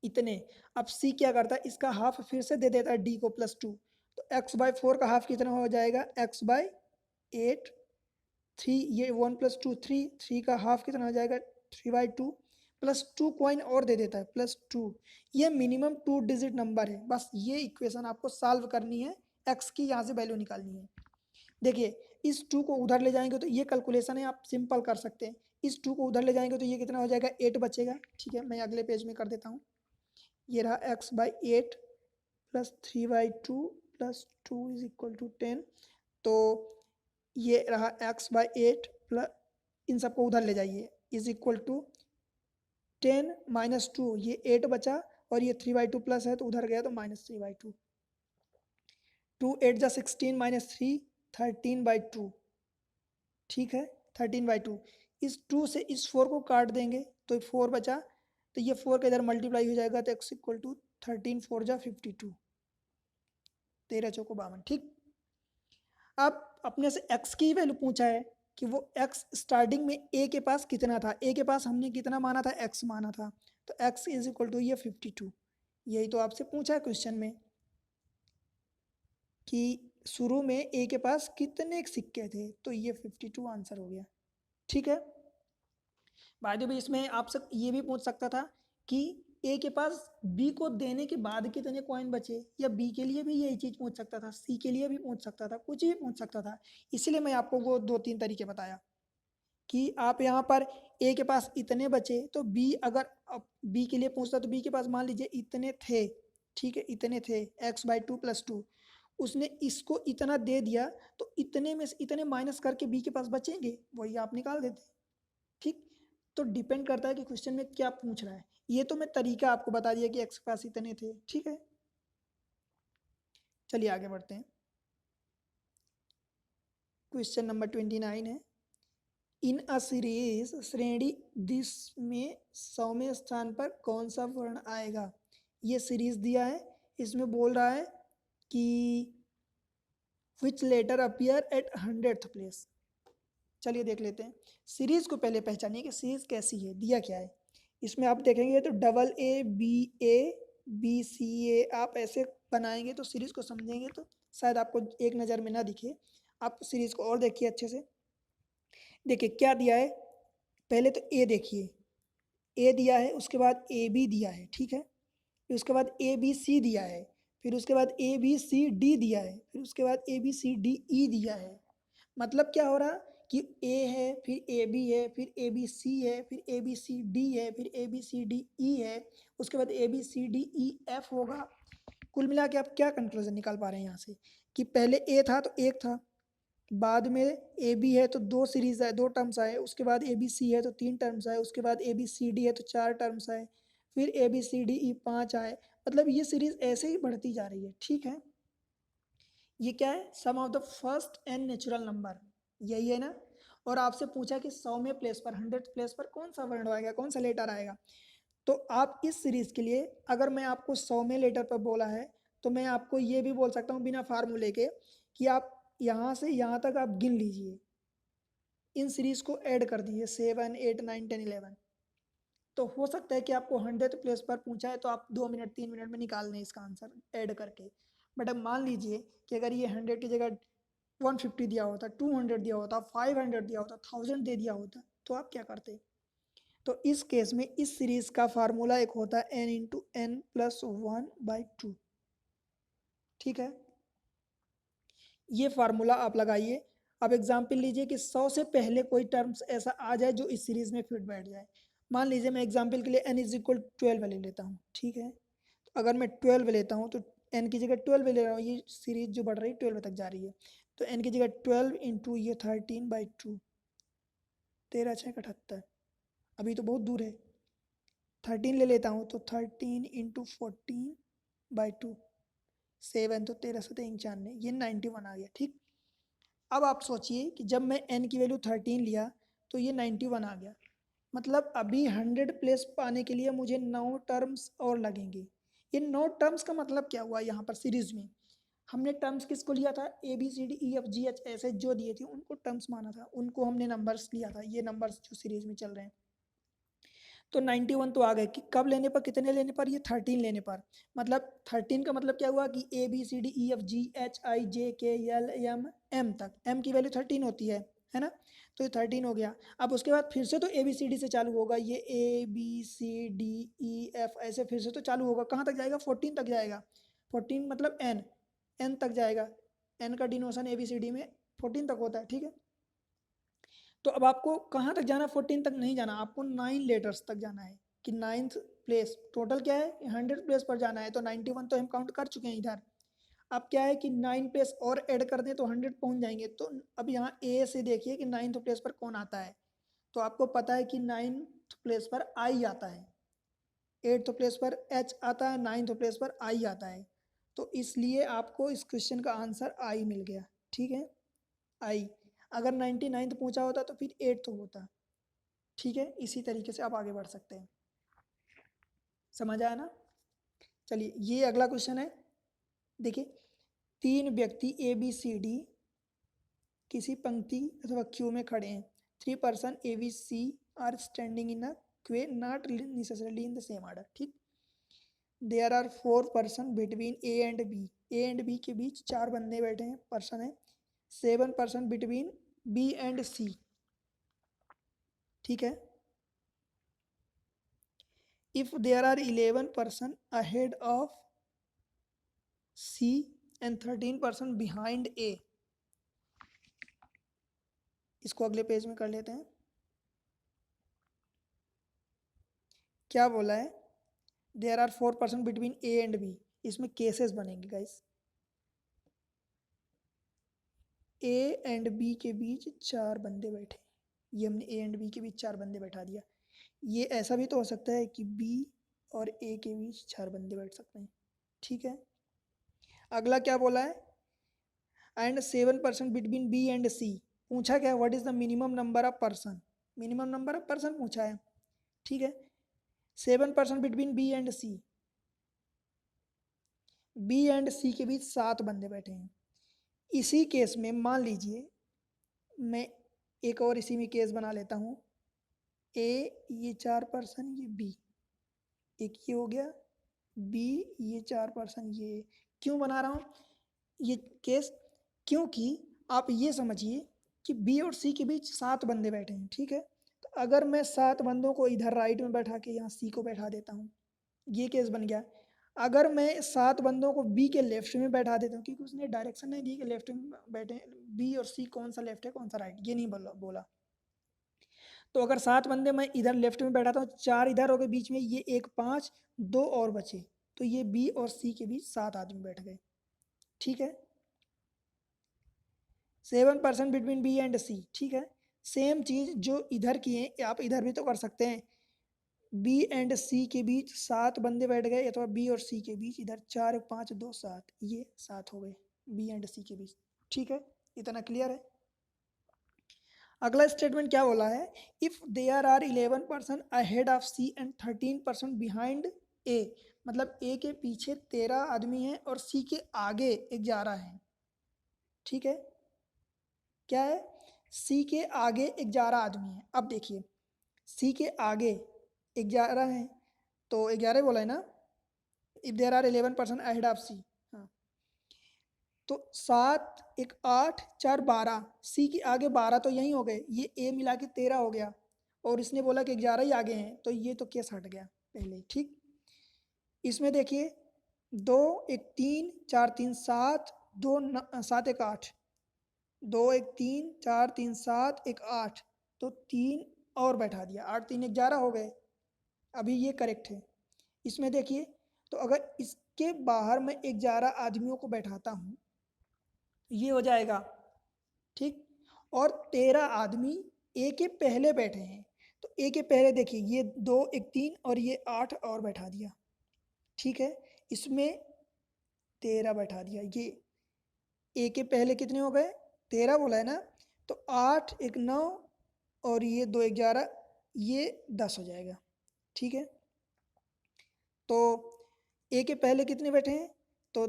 इतने। अब सी क्या करता है, इसका हाफ फिर से दे देता है डी को +2, तो एक्स बाई 4 का हाफ कितना हो जाएगा, एक्स बाई 8, 3, ये 1 + 2 3, 3 का हाफ कितना हो जाएगा, 3/2, +2 कॉइन और दे देता है +2, ये मिनिमम 2 डिजिट नंबर है। बस ये इक्वेशन आपको सॉल्व करनी है, एक्स की यहाँ से वैल्यू निकालनी है। देखिए इस 2 को उधर ले जाएंगे तो ये कैलकुलेशन है, आप सिंपल कर सकते हैं, इस 2 को उधर ले जाएंगे तो ये कितना हो जाएगा, 8 बचेगा, ठीक है, मैं अगले पेज में कर देता हूँ। ये रहा X by 8 plus 3/2 plus 2 is equal to 10, तो ये रहा एक्स बाई 8 प्लस, इन सबको उधर ले जाइए, इज इक्वल टू 10 -2, ये 8 बचा और ये 3/2 प्लस है तो उधर गया तो -3/2, 2 8 जा 16 -3 13/2, ठीक है, 13/2, इस 2 से इस 4 को काट देंगे तो 4 बचा, तो ये 4 का इधर मल्टीप्लाई हो जाएगा तो x इक्वल टू 13 4 जा 52, 13 चौको 52, ठीक। अब अपने से x की वैल्यू पूछा है कि वो x स्टार्टिंग में a के पास कितना था, a के पास हमने कितना माना था, x माना था, तो x इज इक्वल टू ये 52, यही तो आपसे पूछा है क्वेश्चन में कि शुरू में a के पास कितने सिक्के थे, तो ये 52 आंसर हो गया, ठीक है। बाय द वे इसमें आपसे ये भी पूछ सकता था कि ए के पास बी को देने के बाद कितने कॉइन बचे, या बी के लिए भी यही चीज़ पूछ सकता था, सी के लिए भी पूछ सकता था, कुछ भी पूछ सकता था, इसलिए मैं आपको वो 2-3 तरीके बताया कि आप यहाँ पर ए के पास इतने बचे तो बी अगर बी के लिए पूछता तो बी के पास मान लीजिए इतने थे, ठीक है, इतने थे एक्स बाई 2 + 2, उसने इसको इतना दे दिया तो इतने में से इतने माइनस करके बी के पास बचेंगे, वही आप निकाल देते, ठीक। तो डिपेंड करता है कि क्वेश्चन में क्या पूछ रहा है, ये तो मैं तरीका आपको बता दिया कि एक्स के पास इतने थे, ठीक है। चलिए आगे बढ़ते हैं, क्वेश्चन नंबर 29 है, इन अ सीरीज श्रेणी दिस में 100वें स्थान पर कौन सा वर्ण आएगा, ये सीरीज दिया है, इसमें बोल रहा है कि which letter appear at 100th place. चलिए देख लेते हैं, सीरीज को पहले पहचानिए कि सीरीज कैसी है, दिया क्या है, इसमें आप देखेंगे तो AA BC आप ऐसे बनाएंगे तो सीरीज को समझेंगे तो शायद आपको एक नज़र में ना दिखे, आप सीरीज को और देखिए अच्छे से। देखिए क्या दिया है, पहले तो ए देखिए, ए दिया है, उसके बाद AB दिया है, ठीक है, फिर उसके बाद ABC दिया है, फिर उसके बाद ABCD दिया है, फिर उसके बाद ABCDE दिया है, मतलब क्या हो रहा कि ए है, फिर ए बी है, फिर ए बी सी है, फिर ए बी सी डी है, फिर ए बी सी डी ई है, उसके बाद A B C D E F होगा। कुल मिला के आप क्या कंक्लूजन निकाल पा रहे हैं यहाँ से कि पहले ए था तो एक था, बाद में ए बी है तो 2 सीरीज है, 2 टर्म्स आए, उसके बाद ए बी सी है तो 3 टर्म्स आए, उसके बाद ए बी सी डी है तो 4 टर्म्स आए, फिर ए बी सी डी ई 5 आए, मतलब ये सीरीज ऐसे ही बढ़ती जा रही है, ठीक है। ये क्या है, sum of the first n natural number, यही है ना। और आपसे पूछा कि 100वें प्लेस पर 100th प्लेस पर कौन सा वर्ण आएगा, कौन सा लेटर आएगा, तो आप इस सीरीज के लिए अगर मैं आपको 100वें लेटर पर बोला है तो मैं आपको ये भी बोल सकता हूँ बिना फार्मूले के कि आप यहाँ से यहाँ तक आप गिन लीजिए, इन सीरीज को ऐड कर दिए 7, 8, 9, 10, 11। तो हो सकता है कि आपको 100th प्लेस पर पूछा है तो आप 2 मिनट 3 मिनट में निकाल लें इसका आंसर ऐड करके। बट अब मान लीजिए कि अगर ये 100 की जगह 150 दिया होता, 200 दिया होता, 500 दिया होता, 1000 दे दिया होता, तो आप क्या करते? तो इस केस में इस सीरीज का फार्मूला एक होता है n इंटू एन प्लस 1/2। ठीक है, ये फार्मूला आप लगाइए। अब एग्जाम्पल लीजिए कि 100 से पहले कोई टर्म्स ऐसा आ जाए जो इस सीरीज में फिट बैठ जाए। मान लीजिए मैं एग्जाम्पल के लिए n इज इक्वल 12 ले लेता हूँ। ठीक है, अगर मैं 12 लेता हूँ तो n की जगह 12 ले रहा हूँ, ये सीरीज जो बढ़ रही है 12 तक जा रही है, तो n की जगह 12 इंटू ये 13/2, 13×6=78। अभी तो बहुत दूर है। 13 ले लेता हूँ तो 13 इंटू 14/2, 7, तो 13×7=91, ये 91 आ गया। ठीक, अब आप सोचिए कि जब मैं n की वैल्यू 13 लिया तो ये 91 आ गया। मतलब अभी 100 प्लेस पाने के लिए मुझे 9 टर्म्स और लगेंगे। ये 9 टर्म्स का मतलब क्या हुआ? यहाँ पर सीरीज में हमने टर्म्स किसको लिया था? ABCDEFGH ऐसे जो दिए थे उनको टर्म्स माना था, उनको हमने नंबर्स लिया था, ये नंबर्स जो सीरीज में चल रहे हैं। तो 91 तो आ गए कि कब लेने पर, कितने लेने पर? ये 13 लेने पर। मतलब 13 का मतलब क्या हुआ कि ABCDEFGHIJKLMM तक, m की वैल्यू 13 होती है ना? तो ये 13 हो गया। अब उसके बाद फिर से तो ABCD से चालू होगा, ये ABCDEF ऐसे फिर से तो चालू होगा। कहाँ तक जाएगा? 14 तक जाएगा। 14 मतलब n तक जाएगा। n का डिनोशन ABCD में 14 तक होता है। ठीक है, तो अब आपको कहाँ तक जाना? 14 तक नहीं जाना, आपको 9 लेटर्स तक जाना है कि 9th प्लेस। टोटल क्या है? 100 प्लेस पर जाना है, तो 91 तो हम काउंट कर चुके हैं इधर। अब क्या है कि 9 प्लेस और ऐड कर दें तो 100 पहुंच जाएंगे। तो अब यहाँ ए से देखिए कि 9th प्लेस पर कौन आता है। तो आपको पता है कि 9th प्लेस पर आई आता है, 8th प्लेस पर एच आता है, 9th प्लेस पर आई आता है। तो इसलिए आपको इस क्वेश्चन का आंसर आई मिल गया। ठीक है, आई। अगर 99th पूछा होता तो फिर 8th होता। ठीक है, इसी तरीके से आप आगे बढ़ सकते हैं। समझ आया ना? चलिए, ये अगला क्वेश्चन है। देखिए, 3 व्यक्ति ABCD किसी पंक्ति अथवा क्यू में खड़े हैं। 3 person ABC are standing in a queue not necessarily in the same order. ठीक, there are 4 person between A and B। A and B के बीच 4 बंदे बैठे हैं, पर्सन है। 7 person between B and C। ठीक है, if there are 11 person ahead of C and 13 person behind A। इसको अगले पेज में कर लेते हैं। क्या बोला है? There are 4 person between A and B। इसमें केसेस बनेंगे गाइस। A एंड B के बीच 4 बंदे बैठे, ये हमने A एंड B के बीच 4 बंदे बैठा दिया। ये ऐसा भी तो हो सकता है कि B और A के बीच 4 बंदे बैठ सकते हैं। ठीक है, अगला क्या बोला है? And 7 person between B and C। पूछा क्या? What is the minimum number of person? Minimum number of person पूछा है। ठीक है, 7 person between B and C। B and C के बीच 7 बंदे बैठे हैं। इसी केस में मान लीजिए मैं एक और इसी में केस बना लेता हूँ। A ये 4 पर्सन, ये B, एक ये हो गया। B ये 4 पर्सन, ये। क्यों बना रहा हूँ ये केस? क्योंकि आप ये समझिए कि B और C के बीच 7 बंदे बैठे हैं। ठीक है, तो अगर मैं 7 बंदों को इधर राइट में बैठा के यहाँ C को बैठा देता हूँ, ये केस बन गया। अगर मैं 7 बंदों को B के लेफ्ट में बैठा देता हूँ, क्योंकि उसने डायरेक्शन नहीं दी कि लेफ्ट में बैठे, B और C कौन सा लेफ्ट है कौन सा राइट, ये नहीं बोला। तो अगर 7 बंदे मैं इधर लेफ्ट में बैठाता हूँ, 4 इधर हो गए बीच में, ये एक 5, 2 और बचे, तो ये B और C के बीच 7 आदमी बैठ गए। ठीक है, 7 person between B and C। ठीक है, सेम चीज जो इधर किए आप इधर भी तो कर सकते हैं। B एंड C के बीच 7 बंदे बैठ गए, अथवा B और C के बीच इधर 4, 5, 2, 7, ये 7 हो गए B एंड C के बीच। ठीक है, इतना क्लियर है? अगला स्टेटमेंट क्या बोला है? If there are 11 person ahead of C and 13 person behind A। मतलब A के पीछे 13 आदमी हैं और C के आगे 11 हैं। ठीक है, क्या है? सी के आगे 11 आदमी हैं। अब देखिए सी के आगे 11 हैं, तो 11 बोला है ना, if there are 11 person ahead of C. हाँ, तो 7 1 8 4 12, सी के आगे 12 तो यहीं हो गए, ये ए मिला के 13 हो गया, और इसने बोला कि 11 ही आगे हैं, तो ये तो केस हट गया पहले। ठीक, इसमें देखिए 2 1 3 4 3 7 2 7 1 8, 2 1 3 4 3 7 1 8, तो 3 और बैठा दिया, 8 3 11 हो गए। अभी ये करेक्ट है। इसमें देखिए, तो अगर इसके बाहर मैं 11 आदमियों को बैठाता हूँ, ये हो जाएगा। ठीक, और 13 आदमी ए के पहले बैठे हैं, तो ए के पहले देखिए ये 2 1 3 और ये 8 और बैठा दिया। ठीक है, इसमें 13 बैठा दिया। ये ए के पहले कितने हो गए, 13 बोला है ना, तो 8 1 9 और ये 2 11, ये 10 हो जाएगा। ठीक है, तो ए के पहले कितने बैठे हैं, तो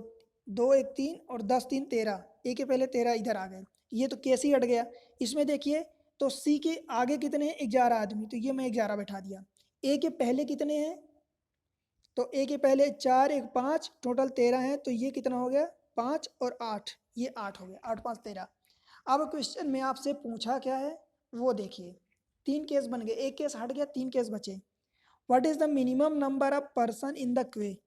2 1 3 और 10 3 13, ए के पहले 13 इधर आ गए, ये तो कैसे ही हट गया। इसमें देखिए, तो सी के आगे कितने हैं, 11 आदमी, तो ये मैं 11 बैठा दिया। ए के पहले कितने हैं, तो ए के पहले 4 1 5, टोटल 13 हैं, तो ये कितना हो गया, 5 और 8, ये 8 हो गया, 8 5 13। अब क्वेश्चन में आपसे पूछा क्या है वो देखिए, 3 केस बन गए, एक केस हट गया, 3 केस बचे। What is the minimum number of person in the क्वे।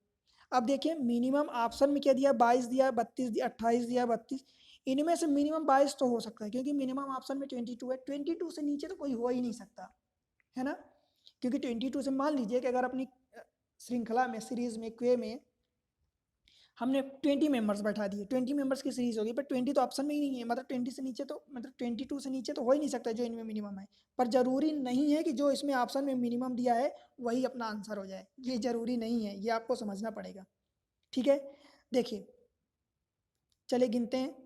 अब देखिए मिनिमम ऑप्शन में क्या दिया, 22 दिया, 32 दिया, 28 दिया, 32, इनमें से मिनिमम 22 तो हो सकता है, क्योंकि मिनिमम ऑप्शन में 22 है, 22 से नीचे तो कोई हो ही नहीं सकता, है ना। क्योंकि 22 से मान लीजिए कि अगर अपनी श्रृंखला में, सीरीज में, क्वे में हमने 20 मेंबर्स बैठा दिए, 20 मेंबर्स की सीरीज होगी, पर 20 तो ऑप्शन में ही नहीं है, मतलब 20 से नीचे तो, मतलब 22 से नीचे तो हो ही नहीं सकता जो इनमें मिनिमम है। पर जरूरी नहीं है कि जो इसमें ऑप्शन में मिनिमम दिया है वही अपना आंसर हो जाए, ये जरूरी नहीं है, ये आपको समझना पड़ेगा। ठीक है, देखिए चलिए गिनते हैं,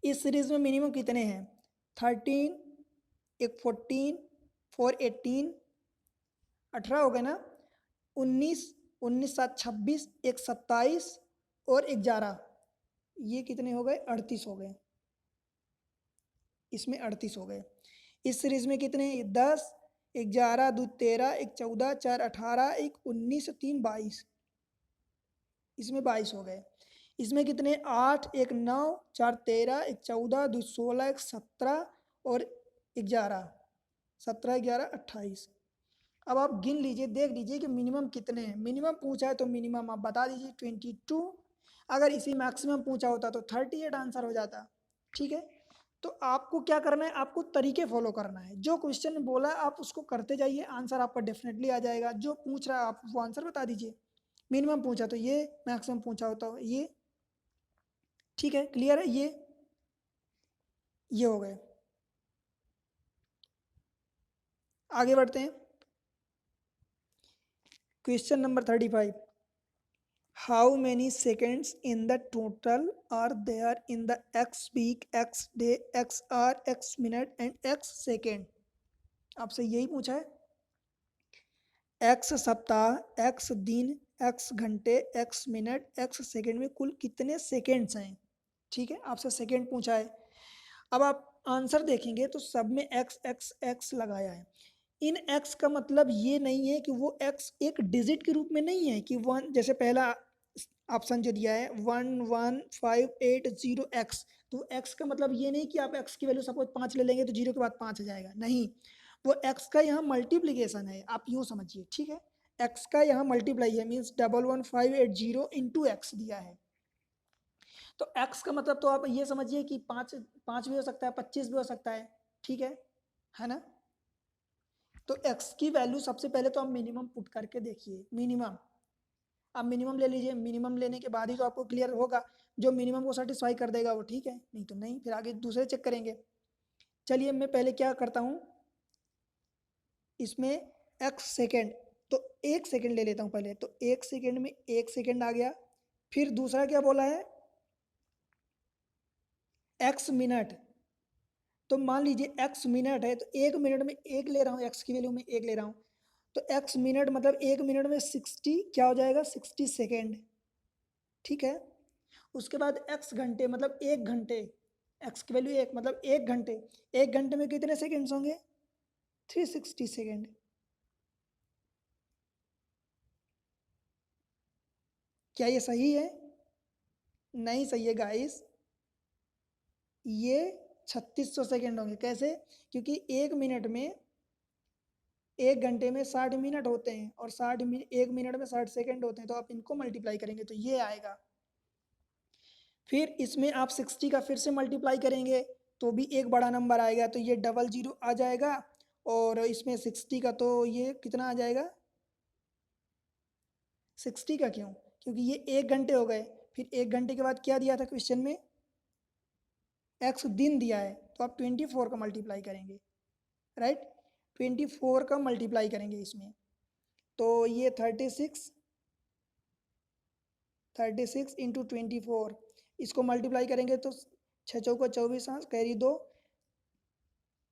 इस सीरीज में मिनिमम कितने हैं, 13, एक 14, 4 18, 18 हो गए ना, 19, 19 7 26, एक 27 और 11, ये कितने हो गए, 38 हो गए, इसमें 38 हो गए। इस सीरीज में कितने, 10 11 2 13, एक 14 4 18, एक 19 3 22, इसमें 22 हो गए। इसमें कितने, 8 1 9 4 13, एक 14 2 16, एक 17 और 11, 17 11 28। अब आप गिन लीजिए, देख लीजिए कि मिनिमम कितने हैं। मिनिमम पूछा है तो मिनिमम आप बता दीजिए 22, अगर इसी मैक्सिमम पूछा होता तो 38 आंसर हो जाता। ठीक है, तो आपको क्या करना है, आपको तरीके फॉलो करना है, जो क्वेश्चन बोला आप उसको करते जाइए, आंसर आपका डेफिनेटली आ जाएगा। जो पूछ रहा है आप वो आंसर बता दीजिए, मिनिमम पूछा तो ये, मैक्सिमम पूछा होता ये। ठीक है, क्लियर है, ये हो गए। आगे बढ़ते हैं, question number 35, how many seconds in the total are there in the X week, X day, X hour, X minute and X second. आपसे यही पूछा है, एक्स सप्ताह, एक्स दिन, एक्स घंटे, एक्स मिनट, एक्स सेकेंड में कुल कितने सेकेंड्स हैं। ठीक है, आपसे सेकेंड पूछा है। अब आप आंसर देखेंगे तो सब में एक्स एक्स एक्स लगाया है। इन एक्स का मतलब ये नहीं है कि वो एक्स एक डिजिट के रूप में नहीं है कि वन, जैसे पहला ऑप्शन जो दिया है 11580 एक्स, तो एक्स का मतलब ये नहीं कि आप एक्स की वैल्यू सपोज 5 ले लेंगे तो 0 के बाद 5 आ जाएगा, नहीं, वो एक्स का यहाँ मल्टीप्लीकेशन है, आप यूँ समझिए। ठीक है, एक्स का यहाँ मल्टीप्लाई है, मीन्स 11580 इंटू एक्स दिया है, तो एक्स का मतलब तो आप ये समझिए कि 5 5 भी हो सकता है, 25 भी हो सकता है। है ना। तो एक्स की वैल्यू सबसे पहले तो आप मिनिमम पुट करके देखिए, मिनिमम आप मिनिमम ले लीजिए, मिनिमम लेने के बाद ही तो आपको क्लियर होगा, जो मिनिमम को सेटिस्फाई कर देगा वो ठीक है, नहीं तो नहीं, फिर आगे दूसरे चेक करेंगे। चलिए मैं पहले क्या करता हूँ, इसमें एक्स सेकेंड, तो 1 सेकेंड ले लेता हूँ पहले, तो 1 सेकेंड में 1 सेकेंड आ गया। फिर दूसरा क्या बोला है, एक्स मिनट, तो मान लीजिए एक्स मिनट है, तो 1 मिनट में 1 ले रहा हूँ, एक्स की वैल्यू में 1 ले रहा हूँ, तो एक्स मिनट मतलब 1 मिनट में 60 क्या हो जाएगा, 60 सेकेंड। ठीक है, उसके बाद एक्स घंटे मतलब 1 घंटे, एक्स की वैल्यू 1 मतलब 1 घंटे, 1 घंटे में कितने सेकेंड्स होंगे? 360 सेकेंड। क्या ये सही है? नहीं सही है गाइस, ये 3600 सेकेंड होंगे। कैसे? क्योंकि 1 मिनट में, 1 घंटे में 60 मिनट होते हैं और 60 मिनट, 1 मिनट में 60 सेकेंड होते हैं, तो आप इनको मल्टीप्लाई करेंगे तो ये आएगा। फिर इसमें आप 60 का फिर से मल्टीप्लाई करेंगे तो भी एक बड़ा नंबर आएगा, तो ये डबल जीरो आ जाएगा। और इसमें 60 का तो ये कितना आ जाएगा? 60 का क्यों? क्योंकि ये 1 घंटे हो गए। फिर 1 घंटे के बाद क्या दिया था क्वेश्चन में? एक्स दिन दिया है, तो आप 24 का मल्टीप्लाई करेंगे, राइट? 24 का मल्टीप्लाई करेंगे इसमें, तो ये 36 इंटू 24, इसको मल्टीप्लाई करेंगे तो 6 चौका 24, हाँ कैरी 2,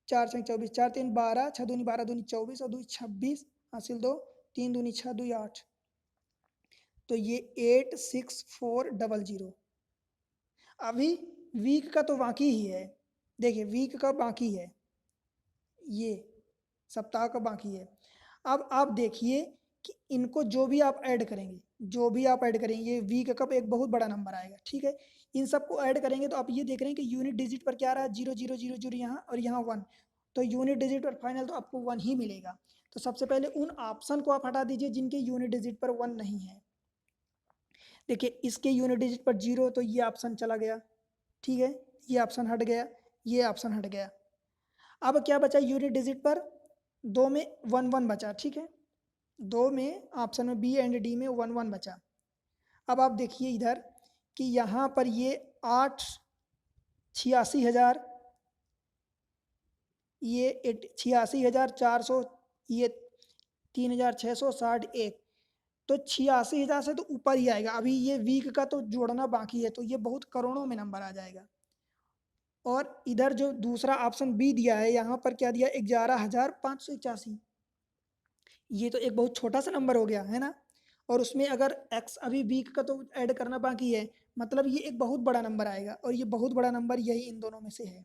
4 6 24, 4 3 12, 6 दूनी 12 दूनी 24 और 2 26, हासिल 2, 3 दूनी 6 2 8, तो ये 86400। अभी वीक का तो बाकी ही है, देखिए वीक का बाकी है, ये सप्ताह का बाकी है। अब आप देखिए कि इनको जो भी आप ऐड करेंगे, जो भी आप ऐड करेंगे, ये वीक का एक बहुत बड़ा नंबर आएगा, ठीक है? इन सबको ऐड करेंगे तो आप ये देख रहे हैं कि यूनिट डिजिट पर क्या आ रहा है? 0 0 0 0 यहाँ और यहाँ 1, तो यूनिट डिजिट पर फाइनल तो आपको 1 ही मिलेगा। तो सबसे पहले उन ऑप्शन को आप हटा दीजिए जिनके यूनिट डिजिट पर 1 नहीं है। देखिए इसके यूनिट डिजिट पर 0, तो ये ऑप्शन चला गया, ठीक है? ये ऑप्शन हट गया, ये ऑप्शन हट गया। अब क्या बचा यूनिट डिजिट पर? 2 में 1 1 बचा, ठीक है? 2 में ऑप्शन में बी एंड डी में 1 1 बचा। अब आप देखिए इधर कि यहाँ पर ये 86,000, ये 86,400, ये 3,661, तो 86,000 से तो ऊपर ही आएगा। अभी ये वीक का तो जोड़ना बाकी है, तो ये बहुत करोड़ों में नंबर आ जाएगा। और इधर जो दूसरा ऑप्शन बी दिया है, यहाँ पर क्या दिया? 11,581, ये तो एक बहुत छोटा सा नंबर हो गया है ना? और उसमें अगर एक्स अभी वीक का तो ऐड करना बाकी है, मतलब ये एक बहुत बड़ा नंबर आएगा, और ये बहुत बड़ा नंबर यही इन दोनों में से है,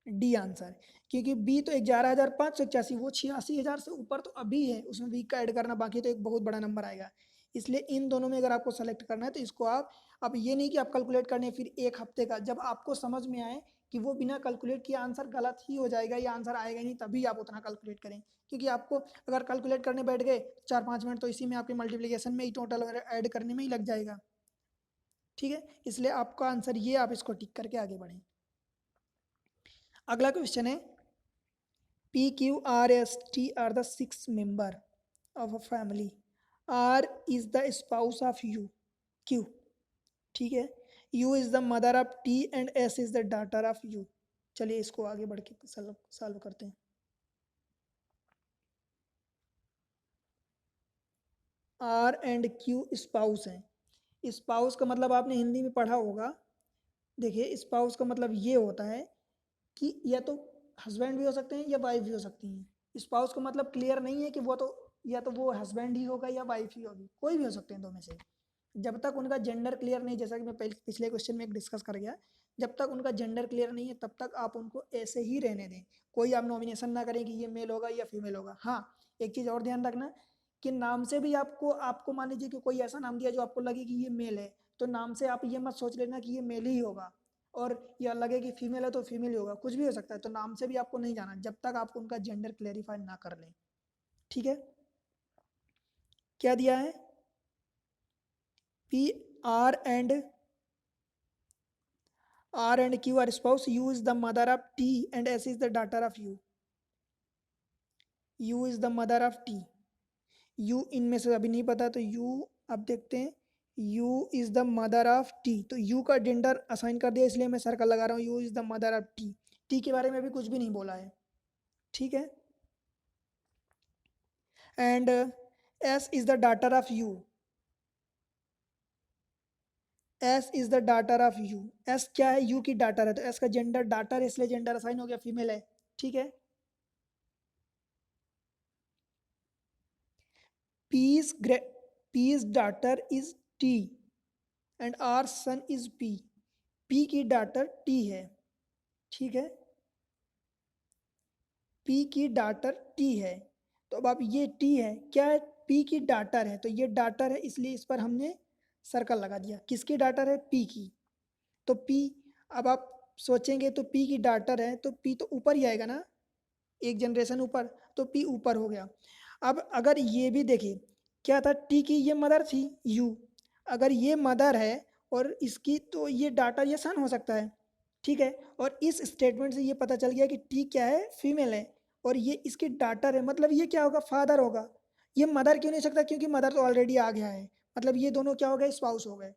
डी आंसर। क्योंकि बी तो 11,581, वो 86,000 से ऊपर तो अभी है, उसमें वीक का ऐड करना बाकी है, तो एक बहुत बड़ा नंबर आएगा। इसलिए इन दोनों में अगर आपको सेलेक्ट करना है तो इसको आप, अब ये नहीं कि आप कैलकुलेट करने फिर 1 हफ्ते का, जब आपको समझ में आए कि वो बिना कैलकुलेट किए आंसर गलत ही हो जाएगा या आंसर आएगा नहीं, तभी आप उतना कैलकुलेट करें। क्योंकि आपको अगर कैलकुलेट करने बैठ गए 4 5 मिनट, तो इसी में आपके मल्टीप्लिकेशन में ही टोटल ऐड करने में ही लग जाएगा, ठीक है? इसलिए आपका आंसर ये, आप इसको टिक करके आगे बढ़ें। अगला क्वेश्चन है, P, Q, R, S, T are the 6 member of a family. R is the spouse of U, Q, ठीक है? U is the mother of T and S is the daughter of U. चलिए इसको आगे बढ़ के solve करते हैं। R and Q spouse हैं। स्पाउस का मतलब आपने हिंदी में पढ़ा होगा। देखिए स्पाउस का मतलब ये होता है कि या तो हस्बैंड भी हो सकते हैं या वाइफ भी हो सकती हैं। स्पाउस का मतलब क्लियर नहीं है कि वो तो, या तो वो हस्बैंड ही होगा या वाइफ ही होगी, कोई भी हो सकते हैं दो में से। जब तक उनका जेंडर क्लियर नहीं, जैसा कि मैं पिछले क्वेश्चन में एक डिस्कस कर गया, जब तक उनका जेंडर क्लियर नहीं है तब तक आप उनको ऐसे ही रहने दें। कोई आप नॉमिनेशन ना करें कि ये मेल होगा या फीमेल होगा। हाँ, एक चीज़ और ध्यान रखना कि नाम से भी आपको आपको मान लीजिए कि कोई ऐसा नाम दिया जो आपको लगे कि ये मेल है, तो नाम से आप ये मत सोच लेना कि ये मेल ही होगा, और या लगे कि फीमेल है तो फीमेल ही होगा, कुछ भी हो सकता है। तो नाम से भी आपको नहीं जाना जब तक आप उनका जेंडर क्लेरिफाई ना कर लें, ठीक है? क्या दिया है? P, R and Q are spouse. U is the mother of T and S is the daughter of U. U is the mother of T. U इनमें से अभी नहीं पता, तो U अब देखते हैं। U is the mother of T, तो U का जेंडर असाइन कर दिया, इसलिए मैं सर्कल लगा रहा हूँ। U is the mother of T. T के बारे में अभी कुछ भी नहीं बोला है, ठीक है? And S is the daughter of U. S is the daughter of U. S क्या है? U की डाटर है, तो S का जेंडर डाटर है, इसलिए जेंडर असाइन हो गया, फीमेल है, ठीक है? P's daughter is T and our son is P. P की डाटर टी है, ठीक है, पी की डाटर टी है। तो अब ये टी है क्या है, पी की डाटर है, तो ये डाटर है इसलिए इस पर हमने सर्कल लगा दिया। किसकी डाटर है, पी की। तो पी, अब आप सोचेंगे तो पी की डाटर है तो पी तो ऊपर ही आएगा ना, एक जनरेशन ऊपर, तो पी ऊपर हो गया। अब अगर ये भी देखिए क्या था, टी की ये मदर थी यू, अगर ये मदर है और इसकी, तो ये डाटा ये सन हो सकता है, ठीक है। और इस स्टेटमेंट से ये पता चल गया कि टी क्या है, फीमेल है, और ये इसकी डाटर है, मतलब ये क्या होगा, फादर होगा। ये मदर क्यों नहीं सकता, क्योंकि मदर तो ऑलरेडी आ गया है, मतलब ये दोनों क्या हो गए, स्पाउस हो गए,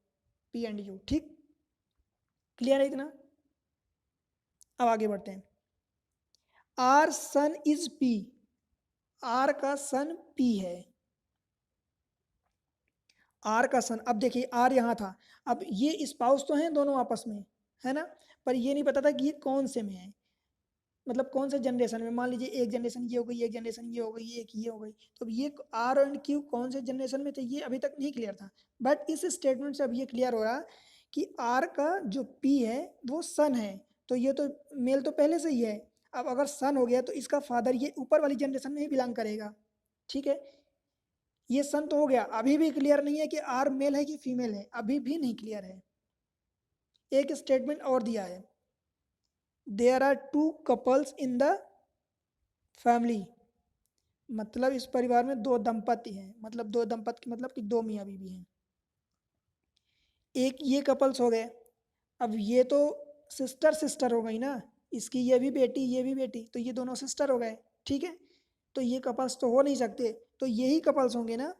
पी एंड यू, ठीक। क्लियर है इतना। अब आगे बढ़ते हैं। R son is P, R का सन पी है, आर का सन। अब देखिए आर यहाँ था, अब ये स्पाउस तो हैं दोनों आपस में, है ना, पर ये नहीं पता था कि ये कौन से में है, मतलब कौन से जनरेशन में। मान लीजिए एक जनरेशन ये हो गई, एक जनरेशन ये हो गई, एक ये हो गई, तो अब ये आर एंड क्यू कौन से जनरेशन में थे ये अभी तक नहीं क्लियर था। बट इस स्टेटमेंट से अब ये क्लियर हो रहा कि आर का जो पी है वो सन है, तो ये तो मेल तो पहले से ही है। अब अगर सन हो गया तो इसका फादर ये ऊपर वाली जनरेशन में ही बिलोंग करेगा, ठीक है। ये सन तो हो गया, अभी भी क्लियर नहीं है कि आर मेल है कि फीमेल है, अभी भी नहीं क्लियर है। एक स्टेटमेंट और दिया है, there are two couples in the family, मतलब इस परिवार में दो दंपति हैं, मतलब दो दंपति मतलब कि दो मियाँ बीवी हैं। एक ये कपल्स हो गए, अब ये तो सिस्टर सिस्टर हो गई ना, इसकी ये भी बेटी ये भी बेटी, तो ये दोनों सिस्टर हो गए, ठीक है। तो ये कपल्स तो हो नहीं सकते, तो यही कपल्स होंगे ना,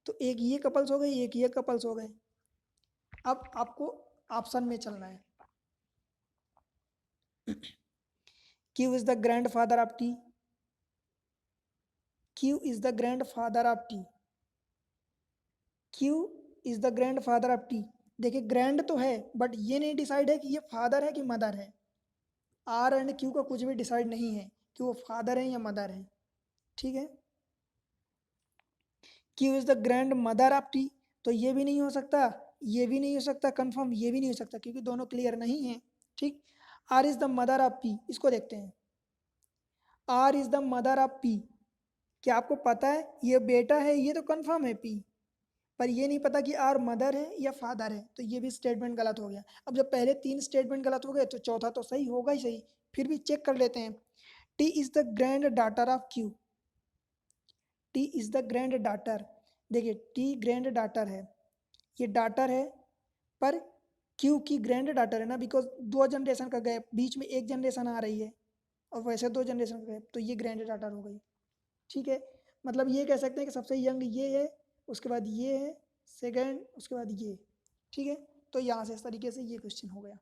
तो एक ये कपल्स हो गए, एक ये कपल्स हो गए। अब आपको ऑप्शन में चलना है। Q is the grand father of T, Q is the grand father of T, Q is the grand father of T. देखिए ग्रैंड तो है बट ये नहीं डिसाइड है कि ये फादर है कि मदर है, आर एंड क्यू का कुछ भी डिसाइड नहीं है कि वो फादर है या मदर है, ठीक है। Q is the grand mother of T, तो ये भी नहीं हो सकता, ये भी नहीं हो सकता कंफर्म, ये भी नहीं हो सकता क्योंकि दोनों क्लियर नहीं है, ठीक। R is the mother of P, इसको देखते हैं। R is the mother of P, क्या आपको पता है ये बेटा है, ये तो कंफर्म है पी, पर ये नहीं पता कि आर मदर है या फादर है, तो ये भी स्टेटमेंट गलत हो गया। अब जब पहले तीन स्टेटमेंट गलत हो गए तो चौथा तो सही होगा ही सही, फिर भी चेक कर लेते हैं। T is the grand daughter of Q, T is the grand daughter, देखिए टी ग्रैंड डाटर है, ये डाटर है, पर क्यू की ग्रैंड डाटर है ना, बिकॉज दो जनरेशन का गैप, बीच में एक जनरेशन आ रही है और वैसे दो जनरेशन का गैप, तो ये ग्रैंड डाटर हो गई, ठीक है। मतलब ये कह सकते हैं कि सबसे यंग ये है, उसके बाद ये है सेकंड, उसके बाद ये, ठीक है। तो यहाँ से इस तरीके से ये क्वेश्चन हो गया।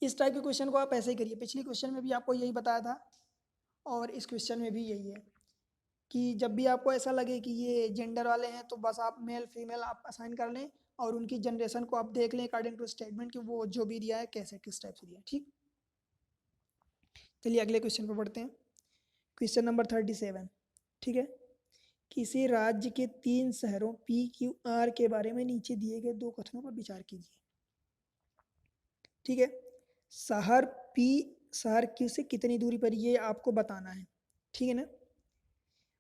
इस टाइप के क्वेश्चन को आप ऐसे ही करिए, पिछली क्वेश्चन में भी आपको यही बताया था और इस क्वेश्चन में भी यही है कि जब भी आपको ऐसा लगे कि ये जेंडर वाले हैं तो बस आप मेल फीमेल आप असाइन कर लें और उनकी जनरेशन को आप देख लें अकॉर्डिंग टू स्टेटमेंट कि वो जो भी दिया है कैसे किस टाइप से दिया है, ठीक। चलिए अगले क्वेश्चन पर बढ़ते हैं। क्वेश्चन नंबर 37, ठीक है। किसी राज्य के तीन शहरों पी क्यू आर के बारे में नीचे दिए गए दो कथनों पर विचार कीजिए, ठीक है। शहर पी शहर क्यू से कितनी दूरी पर, ये आपको बताना है, ठीक है ना,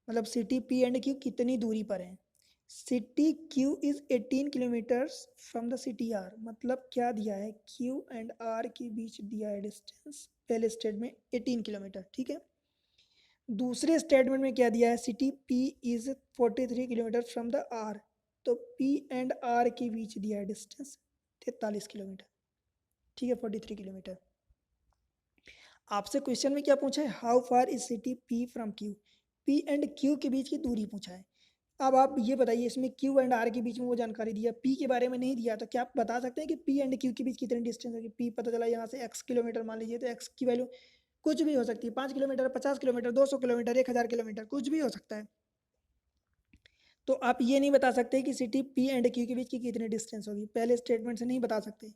मतलब सिटी पी एंड क्यू कितनी दूरी पर है। City Q is 18 kilometres from the city R, मतलब क्या दिया है, क्यू एंड आर के बीच दिया है डिस्टेंस पहले स्टेटमेंट 18 किलोमीटर, ठीक है। दूसरे स्टेटमेंट में क्या दिया है, city P is 43 kilometre from the R, तो पी एंड आर के बीच दिया है डिस्टेंस 43 किलोमीटर, ठीक है, 43 किलोमीटर। आपसे क्वेश्चन में क्या पूछा है, how far is city P from Q, P and Q के बीच की दूरी पूछा है। अब आप ये बताइए इसमें क्यू एंड आर के बीच में वो जानकारी दिया, पी के बारे में नहीं दिया, तो क्या आप बता सकते हैं कि पी एंड क्यू के बीच कितनी डिस्टेंस होगी। पी पता चला यहाँ से एक्स किलोमीटर मान लीजिए, तो एक्स की वैल्यू कुछ भी हो सकती है, 5 किलोमीटर, 50 किलोमीटर, 200 किलोमीटर, 1000 किलोमीटर, कुछ भी हो सकता है। तो आप ये नहीं बता सकते कि सिटी पी एंड क्यू के बीच की कितनी डिस्टेंस होगी, पहले स्टेटमेंट से नहीं बता सकते,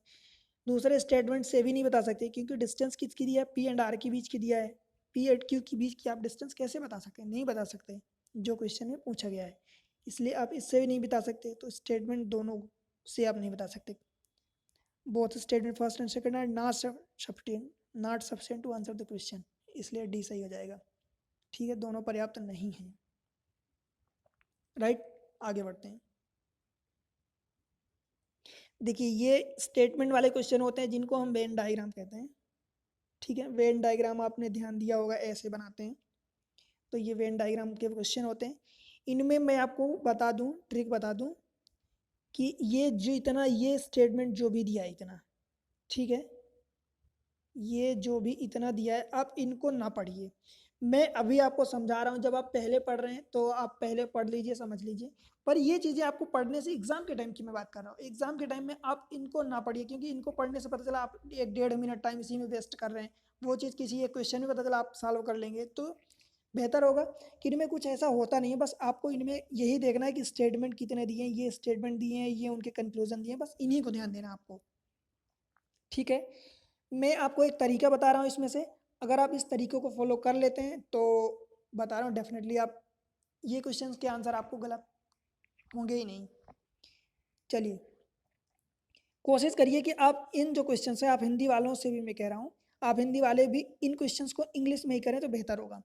दूसरे स्टेटमेंट से भी नहीं बता सकते, क्योंकि डिस्टेंस किसकी दिया है, पी एंड आर के बीच की दिया है, पी एंड क्यू के बीच की आप डिस्टेंस कैसे बता सकते हैं, नहीं बता सकते जो क्वेश्चन में पूछा गया है। इसलिए आप इससे भी नहीं बता सकते, तो स्टेटमेंट दोनों से आप नहीं बता सकते। Both statement first and second are not sufficient to answer the question, इसलिए डी सही हो जाएगा। ठीक है, दोनों पर्याप्त नहीं हैं। राइट, आगे बढ़ते हैं। देखिए ये स्टेटमेंट वाले क्वेश्चन होते हैं जिनको हम वेन डायग्राम कहते हैं। ठीक है, वेन डायग्राम आपने ध्यान दिया होगा, ऐसे बनाते हैं। तो ये वेन डायग्राम के क्वेश्चन होते हैं। इनमें मैं आपको बता दूं, ट्रिक बता दूं कि ये जो इतना ये स्टेटमेंट जो भी दिया है इतना, ठीक है, ये जो भी इतना दिया है आप इनको ना पढ़िए। मैं अभी आपको समझा रहा हूँ, जब आप पहले पढ़ रहे हैं तो आप पहले पढ़ लीजिए, समझ लीजिए। पर ये चीज़ें आपको पढ़ने से, एग्जाम के टाइम की मैं बात कर रहा हूँ, एग्जाम के टाइम में आप इनको ना पढ़िए, क्योंकि इनको पढ़ने से पता चला आप 1-1.5 मिनट टाइम इसी में वेस्ट कर रहे हैं। वो चीज़ किसी एक क्वेश्चन में पता चला आप सॉल्व कर लेंगे, तो बेहतर होगा कि इनमें कुछ ऐसा होता नहीं है। बस आपको इनमें यही देखना है कि स्टेटमेंट कितने दिए हैं, ये स्टेटमेंट दिए हैं, ये उनके कंक्लूजन दिए हैं, बस इन्हीं को ध्यान देना आपको। ठीक है, मैं आपको एक तरीका बता रहा हूँ इसमें से, अगर आप इस तरीके को फॉलो कर लेते हैं तो बता रहा हूँ डेफिनेटली आप ये क्वेश्चंस के आंसर आपको गलत होंगे ही नहीं। चलिए, कोशिश करिए कि आप इन जो क्वेश्चंस हैं, आप हिंदी वालों से भी मैं कह रहा हूँ, आप हिंदी वाले भी इन क्वेश्चंस को इंग्लिश में ही करें तो बेहतर होगा।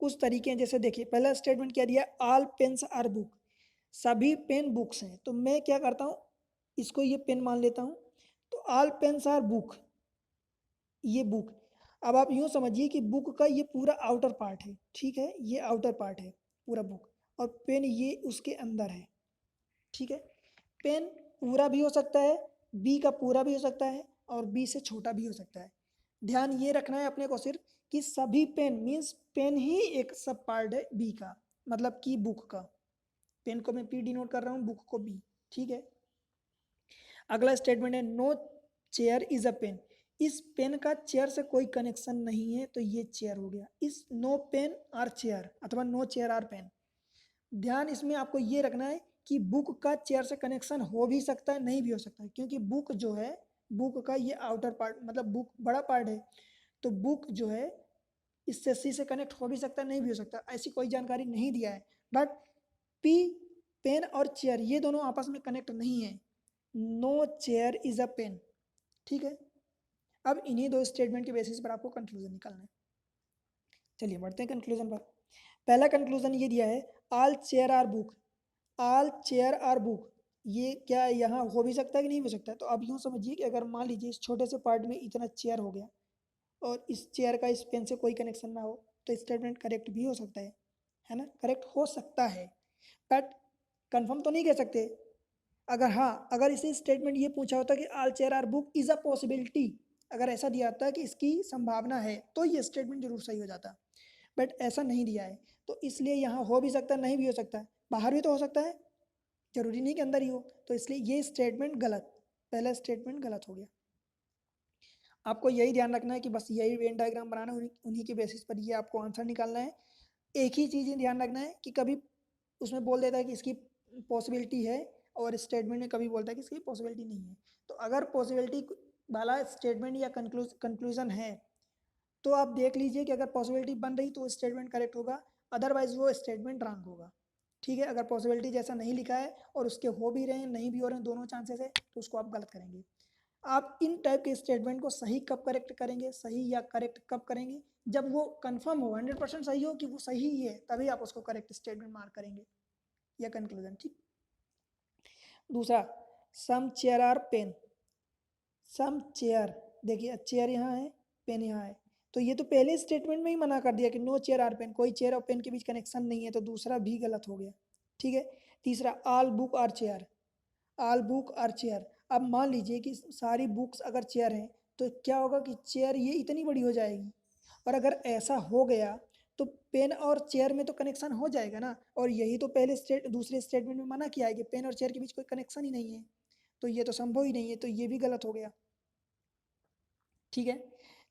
कुछ तरीके हैं, जैसे देखिए पहला स्टेटमेंट क्या दिया, ऑल पेन्स आर बुक, सभी पेन बुक्स हैं। तो मैं क्या करता हूँ, इसको ये पेन मान लेता हूँ, तो ऑल पेन्स आर बुक, ये बुक। अब आप यूँ समझिए कि बुक का ये पूरा आउटर पार्ट है, ठीक है, ये आउटर पार्ट है पूरा बुक, और पेन ये उसके अंदर है। ठीक है, पेन पूरा भी हो सकता है, बी का पूरा भी हो सकता है, और बी से छोटा भी हो सकता है। ध्यान ये रखना है अपने को सिर्फ कि सभी पेन मीन्स पेन ही एक सब पार्ट है बी का, मतलब कि बुक का। पेन को मैं पी डिनोट कर रहा हूँ, बुक को बी। ठीक है, अगला स्टेटमेंट है no chair is a pen, इस पेन का चेयर से कोई कनेक्शन नहीं है, तो ये चेयर हो गया। इस नो पेन आर चेयर अथवा नो चेयर आर पेन, ध्यान इसमें आपको ये रखना है कि बुक का चेयर से कनेक्शन हो भी सकता है, नहीं भी हो सकता है, क्योंकि बुक जो है, बुक का ये आउटर पार्ट, मतलब बुक बड़ा पार्ट है, तो बुक जो है इससे सी से कनेक्ट हो भी सकता है, नहीं भी हो सकता, ऐसी कोई जानकारी नहीं दिया है। बट पी, पेन और चेयर ये दोनों आपस में कनेक्ट नहीं है, no chair is a pen. ठीक है, अब इन्हीं दो स्टेटमेंट के बेसिस पर आपको कंक्लूजन निकालना है। चलिए बढ़ते हैं कंक्लूजन पर। पहला कंक्लूजन ये दिया है, all chair are book, all chair are book, ये क्या यहाँ हो भी सकता है कि नहीं हो सकता है। तो आप यूँ समझिए कि अगर मान लीजिए इस छोटे से पार्ट में इतना चेयर हो गया और इस चेयर का इस पेन से कोई कनेक्शन ना हो, तो स्टेटमेंट करेक्ट भी हो सकता है ना, करेक्ट हो सकता है, बट कंफर्म तो नहीं कह सकते। अगर हाँ, अगर इसी स्टेटमेंट ये पूछा होता कि all chair are book is a possibility, अगर ऐसा दिया होता कि इसकी संभावना है, तो ये स्टेटमेंट जरूर सही हो जाता, बट ऐसा नहीं दिया है, तो इसलिए यहाँ हो भी सकता है, नहीं भी हो सकता है, बाहर भी तो हो सकता है, जरूरी नहीं कि अंदर ही हो, तो इसलिए ये स्टेटमेंट गलत, पहला स्टेटमेंट गलत हो गया। आपको यही ध्यान रखना है कि बस यही वेन डायग्राम बनाना है, उन्हीं के बेसिस पर ये आपको आंसर निकालना है। एक ही चीज़ ध्यान रखना है कि कभी उसमें बोल देता है कि इसकी पॉसिबिलिटी है, और स्टेटमेंट में कभी बोलता है कि इसकी पॉसिबिलिटी नहीं है। तो अगर पॉसिबिलिटी वाला स्टेटमेंट या कंक्लूजन है, तो आप देख लीजिए कि अगर पॉसिबिलिटी बन रही तो स्टेटमेंट करेक्ट होगा, अदरवाइज वो स्टेटमेंट रॉन्ग होगा। ठीक है, अगर पॉसिबिलिटी जैसा नहीं लिखा है और उसके हो भी रहे हैं, नहीं भी हो रहे हैं, दोनों चांसेस है, तो उसको आप गलत करेंगे। आप इन टाइप के स्टेटमेंट को सही कब करेक्ट करेंगे, सही या करेक्ट कब करेंगे, जब वो कंफर्म हो, 100% सही हो कि वो सही ही है, तभी आप उसको करेक्ट स्टेटमेंट मार्क करेंगे या कंक्लूजन। ठीक, दूसरा, some chair are pen, some chair, देखिए चेयर यहाँ है, पेन यहाँ है, तो ये तो पहले स्टेटमेंट में ही मना कर दिया कि नो चेयर आर पेन, कोई चेयर और पेन के बीच कनेक्शन नहीं है, तो दूसरा भी गलत हो गया। ठीक है, तीसरा, all book are chair, all book are chair, अब मान लीजिए कि सारी बुक्स अगर चेयर हैं, तो क्या होगा कि चेयर ये इतनी बड़ी हो जाएगी, और अगर ऐसा हो गया तो पेन और चेयर में तो कनेक्शन हो जाएगा ना, और यही तो पहले दूसरे स्टेटमेंट में मना किया है कि पेन और चेयर के बीच कोई कनेक्शन ही नहीं है, तो ये तो संभव ही नहीं है, तो ये भी गलत हो गया। ठीक है,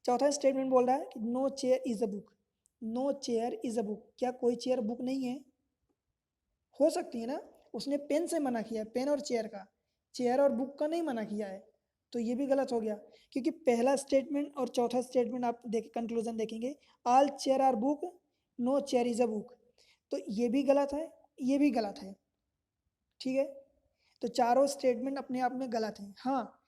चौथा स्टेटमेंट बोल रहा है कि no chair is a book, no chair is a book, क्या कोई चेयर बुक नहीं है, हो सकती है ना, उसने पेन से मना किया है, पेन और चेयर का, चेयर और बुक का नहीं मना किया है, तो ये भी गलत हो गया, क्योंकि पहला स्टेटमेंट और चौथा स्टेटमेंट आप देख कंक्लूजन देखेंगे, all chair are book, no chair is a book, तो ये भी गलत है, ये भी गलत है। ठीक है, तो चारों स्टेटमेंट अपने आप में गलत हैं। हाँ,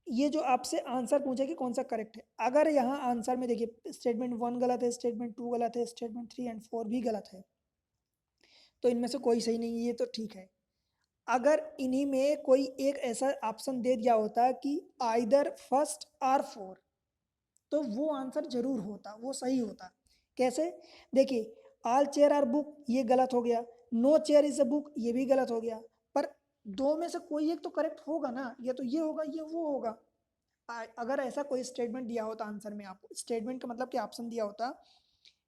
ये जो आपसे आंसर पूछा कि कौन सा करेक्ट है, अगर यहाँ आंसर में देखिए स्टेटमेंट 1 गलत है, स्टेटमेंट 2 गलत है, स्टेटमेंट 3 एंड 4 भी गलत है, तो इनमें से कोई सही नहीं है, ये तो ठीक है। अगर इन्हीं में कोई एक ऐसा ऑप्शन दे दिया होता कि आइदर फर्स्ट और फोर, तो वो आंसर जरूर होता, वो सही होता। कैसे? देखिए, ऑल चेयर आर बुक ये गलत हो गया, no chair is a book ये भी गलत हो गया, पर दो में से कोई एक तो करेक्ट होगा ना, या तो ये होगा ये वो होगा। अगर ऐसा कोई स्टेटमेंट दिया होता आंसर में, आपको स्टेटमेंट का मतलब कि ऑप्शन दिया होता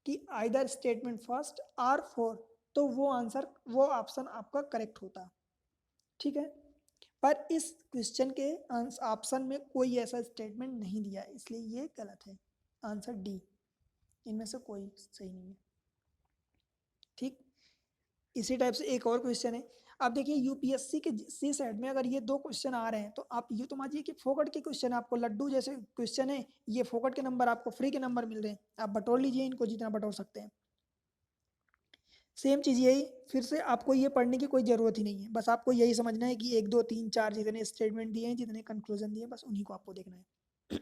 कि आइदर स्टेटमेंट फर्स्ट और फोर, तो वो आंसर, वो ऑप्शन आपका करेक्ट होता, ठीक है। पर इस क्वेश्चन के ऑप्शन में कोई ऐसा स्टेटमेंट नहीं दिया है, इसलिए ये गलत है। आंसर डी, इनमें से कोई सही नहीं है, ठीक। इसी टाइप से एक और क्वेश्चन है। अब देखिए यूपीएससी के सी सेट में अगर ये दो क्वेश्चन आ रहे हैं, तो आप ये तो मानिए कि फोकट के क्वेश्चन, आपको लड्डू जैसे क्वेश्चन है, ये फोकट के नंबर, आपको फ्री के नंबर मिल रहे हैं, आप बटोर लीजिए इनको जितना बटोर सकते हैं। सेम चीज़ यही, फिर से आपको ये पढ़ने की कोई ज़रूरत ही नहीं है, बस आपको यही समझना है कि 1 2 3 4 जितने स्टेटमेंट दिए हैं, जितने कंक्लूजन दिए हैं, बस उन्हीं को आपको देखना है।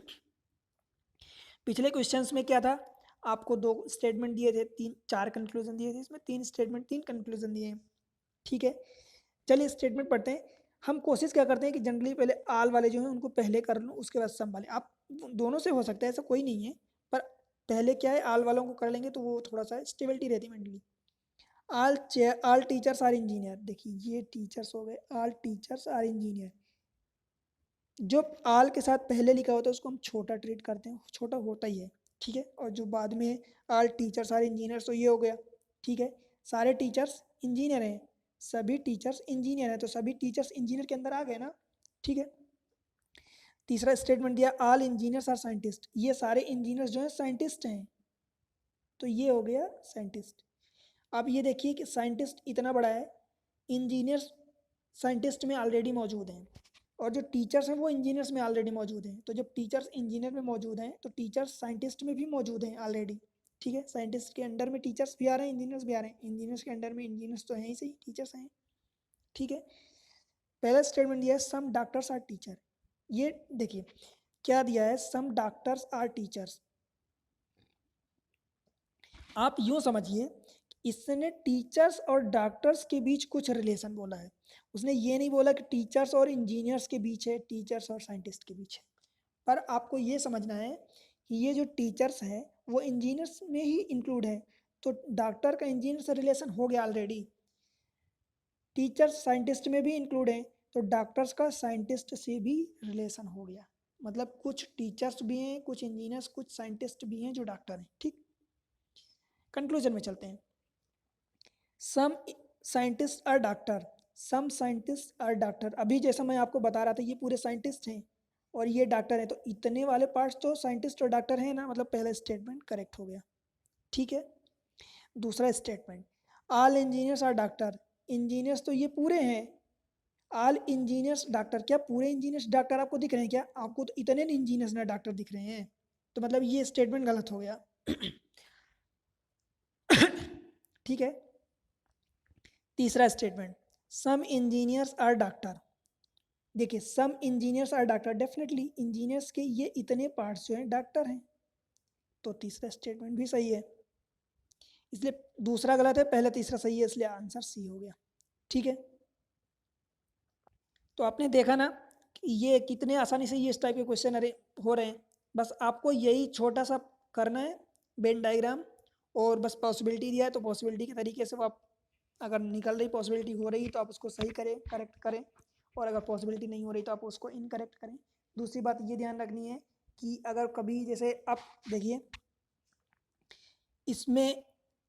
पिछले क्वेश्चंस में क्या था, आपको 2 स्टेटमेंट दिए थे, 3 4 कंक्लूजन दिए थे, इसमें 3 स्टेटमेंट 3 कंक्लूजन दिए हैं, ठीक है। चलिए स्टेटमेंट पढ़ते हैं। हम कोशिश क्या करते हैं कि जनरली पहले आल वाले जो हैं उनको पहले कर लूँ, उसके बाद सम वाले। आप दोनों से हो सकता है, ऐसा कोई नहीं है, पर पहले क्या है, आल वालों को कर लेंगे तो वो थोड़ा सा स्टेबिलिटी रहती है mentally. All teachers are engineer, देखिए ये टीचर्स हो गए, ऑल टीचर्स आर इंजीनियर। जो आल के साथ पहले लिखा होता है उसको हम छोटा ट्रीट करते हैं, छोटा होता ही है, ठीक है। और जो बाद में ऑल टीचर्स आर इंजीनियर्स, तो ये हो गया, ठीक है। सारे टीचर्स इंजीनियर हैं, सभी टीचर्स इंजीनियर हैं, तो सभी टीचर्स इंजीनियर के अंदर आ गए ना, ठीक है। तीसरा स्टेटमेंट दिया ऑल इंजीनियर्स आर साइंटिस्ट, ये सारे इंजीनियर्स जो हैं साइंटिस्ट हैं, तो ये हो गया साइंटिस्ट। अब ये देखिए कि साइंटिस्ट इतना बड़ा है, इंजीनियर्स साइंटिस्ट में ऑलरेडी मौजूद हैं, और जो टीचर्स हैं वो इंजीनियर्स में ऑलरेडी मौजूद हैं, तो जब टीचर्स इंजीनियर में मौजूद हैं तो टीचर्स साइंटिस्ट में भी मौजूद हैं ऑलरेडी, ठीक है। साइंटिस्ट के अंडर में टीचर्स भी आ रहे हैं, इंजीनियर्स भी आ रहे हैं, इंजीनियर्स के अंडर में इंजीनियर्स तो हैं ही सही, टीचर्स हैं, ठीक है। पहला स्टेटमेंट दिया है सम डॉक्टर्स आर टीचर, ये देखिए क्या दिया है, सम डॉक्टर्स आर टीचर्स। आप यूं समझिए, इसने टीचर्स और डॉक्टर्स के बीच कुछ रिलेशन बोला है, उसने ये नहीं बोला कि टीचर्स और इंजीनियर्स के बीच है, टीचर्स और साइंटिस्ट के बीच है। पर आपको ये समझना है कि ये जो टीचर्स है वो इंजीनियर्स में ही इंक्लूड है, तो डॉक्टर का इंजीनियर से रिलेशन हो गया ऑलरेडी, टीचर्स साइंटिस्ट में भी इंक्लूड है, तो डॉक्टर्स का साइंटिस्ट से भी रिलेशन हो गया। मतलब कुछ टीचर्स भी हैं, कुछ इंजीनियर्स, कुछ साइंटिस्ट भी हैं जो डॉक्टर हैं, ठीक। कंक्लूजन में चलते हैं। Some scientist are doctor, some scientist are doctor, अभी जैसा मैं आपको बता रहा था ये पूरे साइंटिस्ट हैं और ये डॉक्टर हैं, तो इतने वाले पार्ट्स तो साइंटिस्ट और डॉक्टर हैं ना, मतलब पहला स्टेटमेंट करेक्ट हो गया, ठीक है। दूसरा statement all engineers are doctor, engineers तो ये पूरे हैं, ऑल इंजीनियर्स डॉक्टर, क्या पूरे इंजीनियर्स डॉक्टर आपको दिख रहे हैं क्या? आपको तो इतने इंजीनियर्स ना डॉक्टर दिख रहे हैं, तो मतलब ये स्टेटमेंट गलत हो गया। ठीक है। तीसरा statement some engineers are doctor, देखिए some engineers are doctor, definitely engineers के ये इतने पार्ट्स जो हैं डॉक्टर हैं, तो तीसरा स्टेटमेंट भी सही है, इसलिए दूसरा गलत है, पहला तीसरा सही है, इसलिए आंसर सी हो गया, ठीक है। तो आपने देखा ना कि ये कितने आसानी से ये इस टाइप के क्वेश्चन अरे हो रहे हैं, बस आपको यही छोटा सा करना है, वेन डायग्राम, और बस पॉसिबिलिटी दिया है तो पॉसिबिलिटी के तरीके से वो आप, अगर निकल रही पॉसिबिलिटी हो रही तो आप उसको सही करें, करेक्ट करें, और अगर पॉसिबिलिटी नहीं हो रही तो आप उसको इनकरेक्ट करें। दूसरी बात ये ध्यान रखनी है कि अगर कभी जैसे आप देखिए इसमें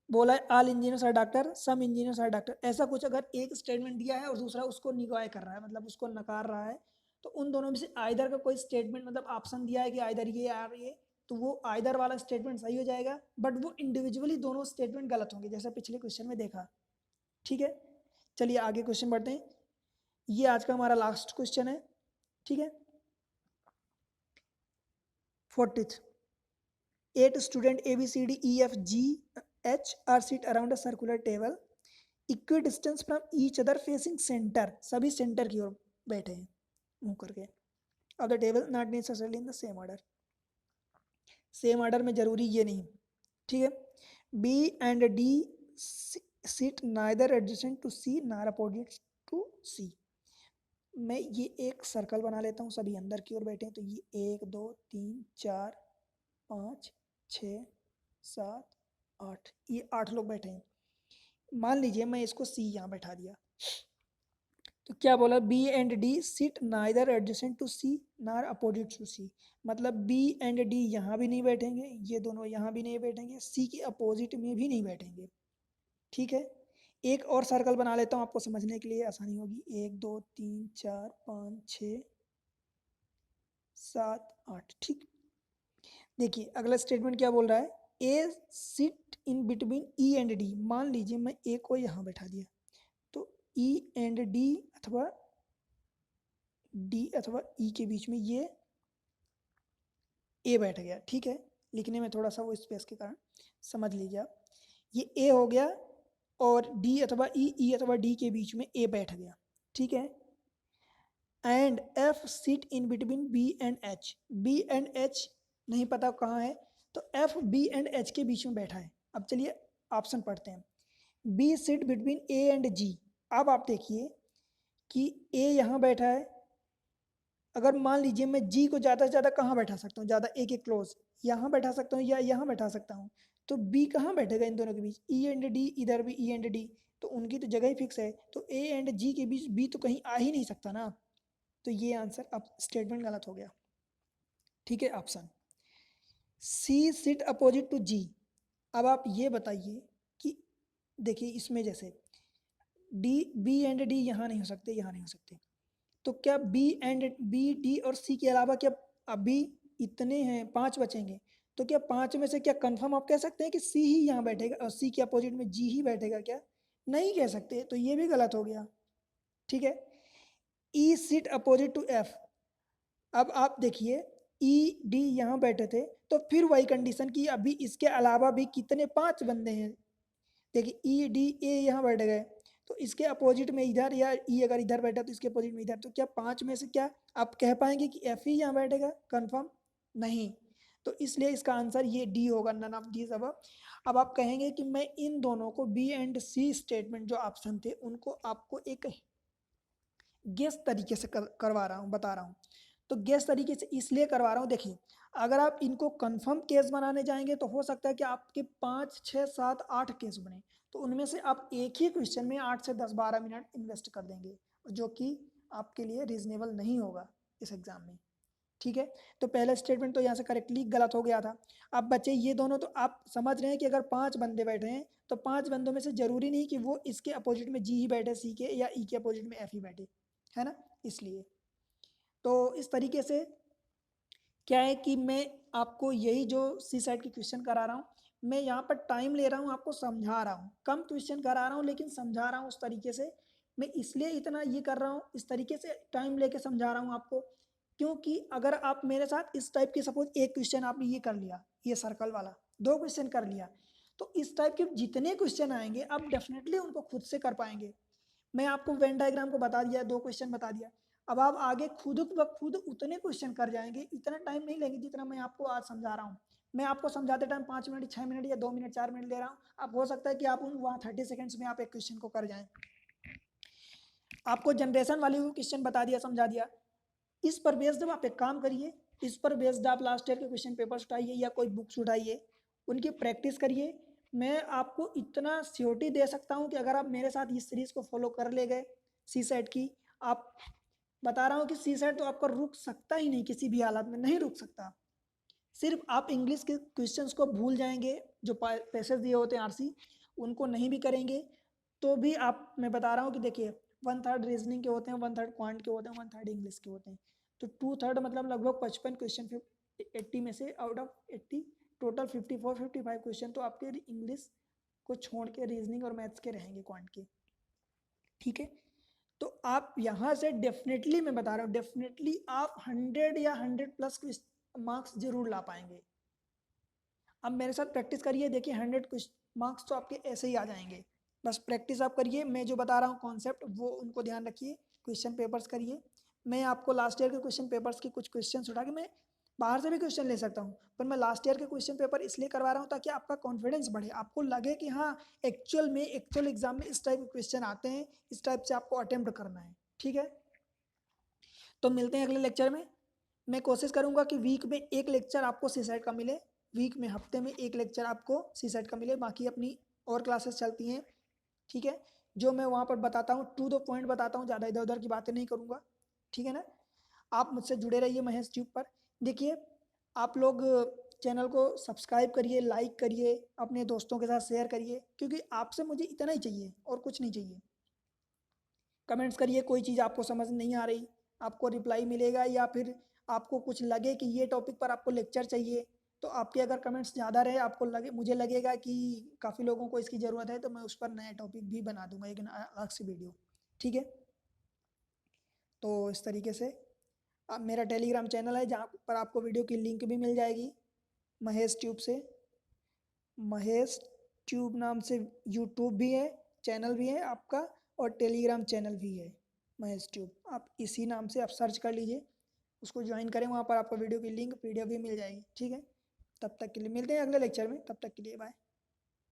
बोला है all engineers are doctor, some engineers are doctor, ऐसा कुछ अगर एक स्टेटमेंट दिया है और दूसरा उसको निगॉय कर रहा है, मतलब उसको नकार रहा है, तो उन दोनों में से आइदर का कोई स्टेटमेंट, मतलब ऑप्शन दिया है कि आइदर ये और ये, तो वो आइदर वाला स्टेटमेंट सही हो जाएगा, बट वो इंडिविजुअली दोनों स्टेटमेंट गलत होंगे, जैसा पिछले क्वेश्चन में देखा, ठीक है। चलिए आगे क्वेश्चन बढ़ते हैं, ये आज का हमारा लास्ट क्वेश्चन है, ठीक है। 40th 8 student A B C D E F G H are sit around a circular table equidistant from each other facing center, सभी सेंटर की ओर बैठे हैं मुंह करके, of the table not necessarily in the same order, same order में जरूरी ये नहीं, ठीक है। B and D sit neither adjacent to C nor opposite to C. मैं ये एक सर्कल बना लेता हूँ, सभी अंदर की ओर बैठे हैं, तो ये 1 2 3 4 5 6 7 8, ये 8 लोग बैठे हैं। मान लीजिए मैं इसको सी यहाँ बैठा दिया, तो क्या बोला, B and D sit neither adjacent to C nor opposite to सी। मतलब बी एंड डी यहाँ भी नहीं बैठेंगे, ये दोनों यहाँ भी नहीं बैठेंगे, सी के अपोजिट में भी नहीं बैठेंगे, ठीक है। एक और सर्कल बना लेता हूँ आपको समझने के लिए आसानी होगी। 1 2 3 4 5 6 7 8, ठीक। देखिए अगला स्टेटमेंट क्या बोल रहा है, A sit in between E and D. मान लीजिए मैं ए को यहाँ बैठा दिया, तो ई एंड डी अथवा डी अथवा ई के बीच में ये ए बैठ गया, ठीक है। लिखने में थोड़ा सा वो स्पेस के कारण समझ लीजिए आप, ये ए हो गया और डी अथवा ई अथवा डी के बीच में ए बैठ गया, ठीक है। And F sit in between B and H. B and H नहीं पता कहाँ है, तो एफ बी एंड एच के बीच में बैठा है। अब चलिए ऑप्शन पढ़ते हैं। B sit between A and G. अब आप देखिए कि ए यहाँ बैठा है, अगर मान लीजिए मैं जी को ज़्यादा से ज़्यादा कहाँ बैठा सकता हूँ, ज़्यादा ए के क्लोज यहाँ बैठा सकता हूँ या यहाँ बैठा सकता हूँ, तो बी कहाँ बैठेगा इन दोनों के बीच, ई एंड डी, इधर भी ई एंड डी, तो उनकी तो जगह ही फिक्स है, तो ए एंड जी के बीच बी तो कहीं आ ही नहीं सकता ना, तो ये आंसर अब स्टेटमेंट गलत हो गया, ठीक है। Option C sit opposite to G. अब आप ये बताइए कि देखिए इसमें जैसे डी बी एंड डी यहाँ नहीं हो सकते, यहाँ नहीं हो सकते, तो क्या बी एंड बी डी और सी के अलावा क्या अभी इतने हैं, 5 बचेंगे, तो क्या 5 में से क्या कंफर्म आप कह सकते हैं कि सी ही यहाँ बैठेगा और सी के अपोजिट में जी ही बैठेगा, क्या नहीं कह सकते, तो ये भी गलत हो गया, ठीक है। ई सिट अपोजिट टू एफ। अब आप देखिए ई डी यहाँ बैठे थे, तो फिर वही कंडीशन की अभी इसके अलावा भी कितने 5 बंदे हैं, देखिए ई डी ए यहाँ बैठ गए, तो इसके अपोजिट में इधर, या ई अगर इधर बैठा तो इसके अपोजिट में इधर, तो क्या 5 में से क्या आप कह पाएंगे कि एफ ही यहाँ बैठेगा कंफर्म, नहीं, तो इसलिए इसका आंसर ये डी होगा, नन ऑफ दीज अब। अब आप कहेंगे कि मैं इन दोनों को बी एंड सी स्टेटमेंट जो ऑप्शन थे उनको आपको एक गेस तरीके से करवा रहा हूँ, बता रहा हूँ, तो गेस तरीके से इसलिए करवा रहा हूँ, देखिए अगर आप इनको कंफर्म केस बनाने जाएंगे तो हो सकता है कि आपके 5 6 7 8 केस बने, तो उनमें से आप एक ही क्वेश्चन में 8 से 10 12 मिनट इन्वेस्ट कर देंगे, जो कि आपके लिए रीजनेबल नहीं होगा इस एग्जाम में, ठीक है। तो पहला स्टेटमेंट तो यहाँ से करेक्टली गलत हो गया था। अब बच्चे ये दोनों, तो आप समझ रहे हैं कि अगर 5 बंदे बैठे हैं तो 5 बंदों में से जरूरी नहीं कि वो इसके अपोजिट में जी ही बैठे सी के, या ई के अपोजिट में एफ ही बैठे, है ना, इसलिए। तो इस तरीके से क्या है कि मैं आपको यही जो सी साइड के क्वेश्चन करा रहा हूँ, मैं यहाँ पर टाइम ले रहा हूँ, आपको समझा रहा हूँ, कम क्वेश्चन करा रहा हूँ लेकिन समझा रहा हूँ उस तरीके से। मैं इसलिए इतना ये कर रहा हूँ, इस तरीके से टाइम लेके समझा रहा हूँ आपको, क्योंकि अगर आप मेरे साथ इस टाइप के, सपोज एक क्वेश्चन आपने ये कर लिया, ये सर्कल वाला 2 क्वेश्चन कर लिया, तो इस टाइप के जितने क्वेश्चन आएंगे आप डेफिनेटली उनको खुद से कर पाएंगे। मैं आपको वेन डायग्राम को बता दिया, 2 क्वेश्चन बता दिया, अब आप आगे खुद ब खुद उतने क्वेश्चन कर जाएंगे, इतना टाइम नहीं लेंगे जितना मैं आपको आज समझा रहा हूँ। मैं आपको समझाते टाइम 5 मिनट 6 मिनट या 2 मिनट 4 मिनट ले रहा हूँ, अब हो सकता है कि आप उन वहाँ 30 सेकेंड्स में आप एक क्वेश्चन को कर जाएं। आपको जनरेशन वाली को क्वेश्चन बता दिया, समझा दिया, इस पर बेस्ड आप एक काम करिए, इस पर बेस्ड आप लास्ट ईयर के क्वेश्चन पेपर्स उठाइए या कोई बुक्स उठाइए, उनकी प्रैक्टिस करिए। मैं आपको इतना श्योरिटी दे सकता हूँ कि अगर आप मेरे साथ इस सीरीज़ को फॉलो कर ले गए सी सेट की, आप बता रहा हूँ कि सी सेट तो आपका रुक सकता ही नहीं, किसी भी हालत में नहीं रुक सकता। सिर्फ आप इंग्लिश के क्वेश्चंस को भूल जाएंगे, जो पैसेज दिए होते हैं आरसी, उनको नहीं भी करेंगे तो भी आप, मैं बता रहा हूँ कि देखिए 1/3 रीजनिंग के होते हैं, 1/3 क्वांट के होते हैं, 1/3 इंग्लिश के होते हैं, तो 2/3 मतलब लगभग 55 क्वेश्चन 80 में से आउट ऑफ 80 टोटल 54-55 क्वेश्चन तो आपके इंग्लिश को छोड़ के रीजनिंग और मैथ्स के रहेंगे, क्वांट के, ठीक है। तो आप यहाँ से डेफिनेटली, मैं बता रहा हूँ डेफिनेटली आप 100 या 100+ मार्क्स जरूर ला पाएंगे। अब मेरे साथ प्रैक्टिस करिए, देखिए 100 मार्क्स तो आपके ऐसे ही आ जाएंगे, बस प्रैक्टिस आप करिए, मैं जो बता रहा हूँ कॉन्सेप्ट वो उनको ध्यान रखिए, क्वेश्चन पेपर्स करिए, मैं आपको लास्ट ईयर के क्वेश्चन पेपर्स की कुछ क्वेश्चन उठा के, मैं बाहर से भी क्वेश्चन ले सकता हूँ, पर मैं लास्ट ईयर के क्वेश्चन पेपर इसलिए करवा रहा हूँ ताकि आपका कॉन्फिडेंस बढ़े, आपको लगे कि हाँ एक्चुअल एग्जाम में इस टाइप के क्वेश्चन आते हैं, इस टाइप से आपको अटेम्प्ट करना है। ठीक है, तो मिलते हैं अगले लेक्चर में। मैं कोशिश करूंगा कि वीक में एक लेक्चर आपको सीसेट का मिले, वीक में हफ्ते में एक लेक्चर आपको सीसेट का मिले, बाकी अपनी और क्लासेस चलती हैं। ठीक है, जो मैं वहाँ पर बताता हूँ टू द पॉइंट बताता हूँ, ज़्यादा इधर उधर की बातें नहीं करूँगा। ठीक है ना, आप मुझसे जुड़े रहिए महेश ट्यूब पर। देखिए, आप लोग चैनल को सब्सक्राइब करिए, लाइक करिए, अपने दोस्तों के साथ शेयर करिए, क्योंकि आपसे मुझे इतना ही चाहिए और कुछ नहीं चाहिए। कमेंट्स करिए, कोई चीज़ आपको समझ नहीं आ रही, आपको रिप्लाई मिलेगा, या फिर आपको कुछ लगे कि ये टॉपिक पर आपको लेक्चर चाहिए, तो आपके अगर कमेंट्स ज़्यादा रहे, आपको लगे, मुझे लगेगा कि काफ़ी लोगों को इसकी ज़रूरत है, तो मैं उस पर नया टॉपिक भी बना दूंगा, एक अलग से वीडियो। ठीक है, तो इस तरीके से अब मेरा टेलीग्राम चैनल है जहाँ पर आपको वीडियो की लिंक भी मिल जाएगी, महेश ट्यूब से, महेश ट्यूब नाम से यूट्यूब भी है, चैनल भी है आपका, और टेलीग्राम चैनल भी है महेश ट्यूब। आप इसी नाम से आप सर्च कर लीजिए, उसको ज्वाइन करें, वहाँ पर आपको वीडियो की लिंक PDF भी मिल जाएगी। ठीक है, तब तक के लिए मिलते हैं अगले लेक्चर में, तब तक के लिए बाय।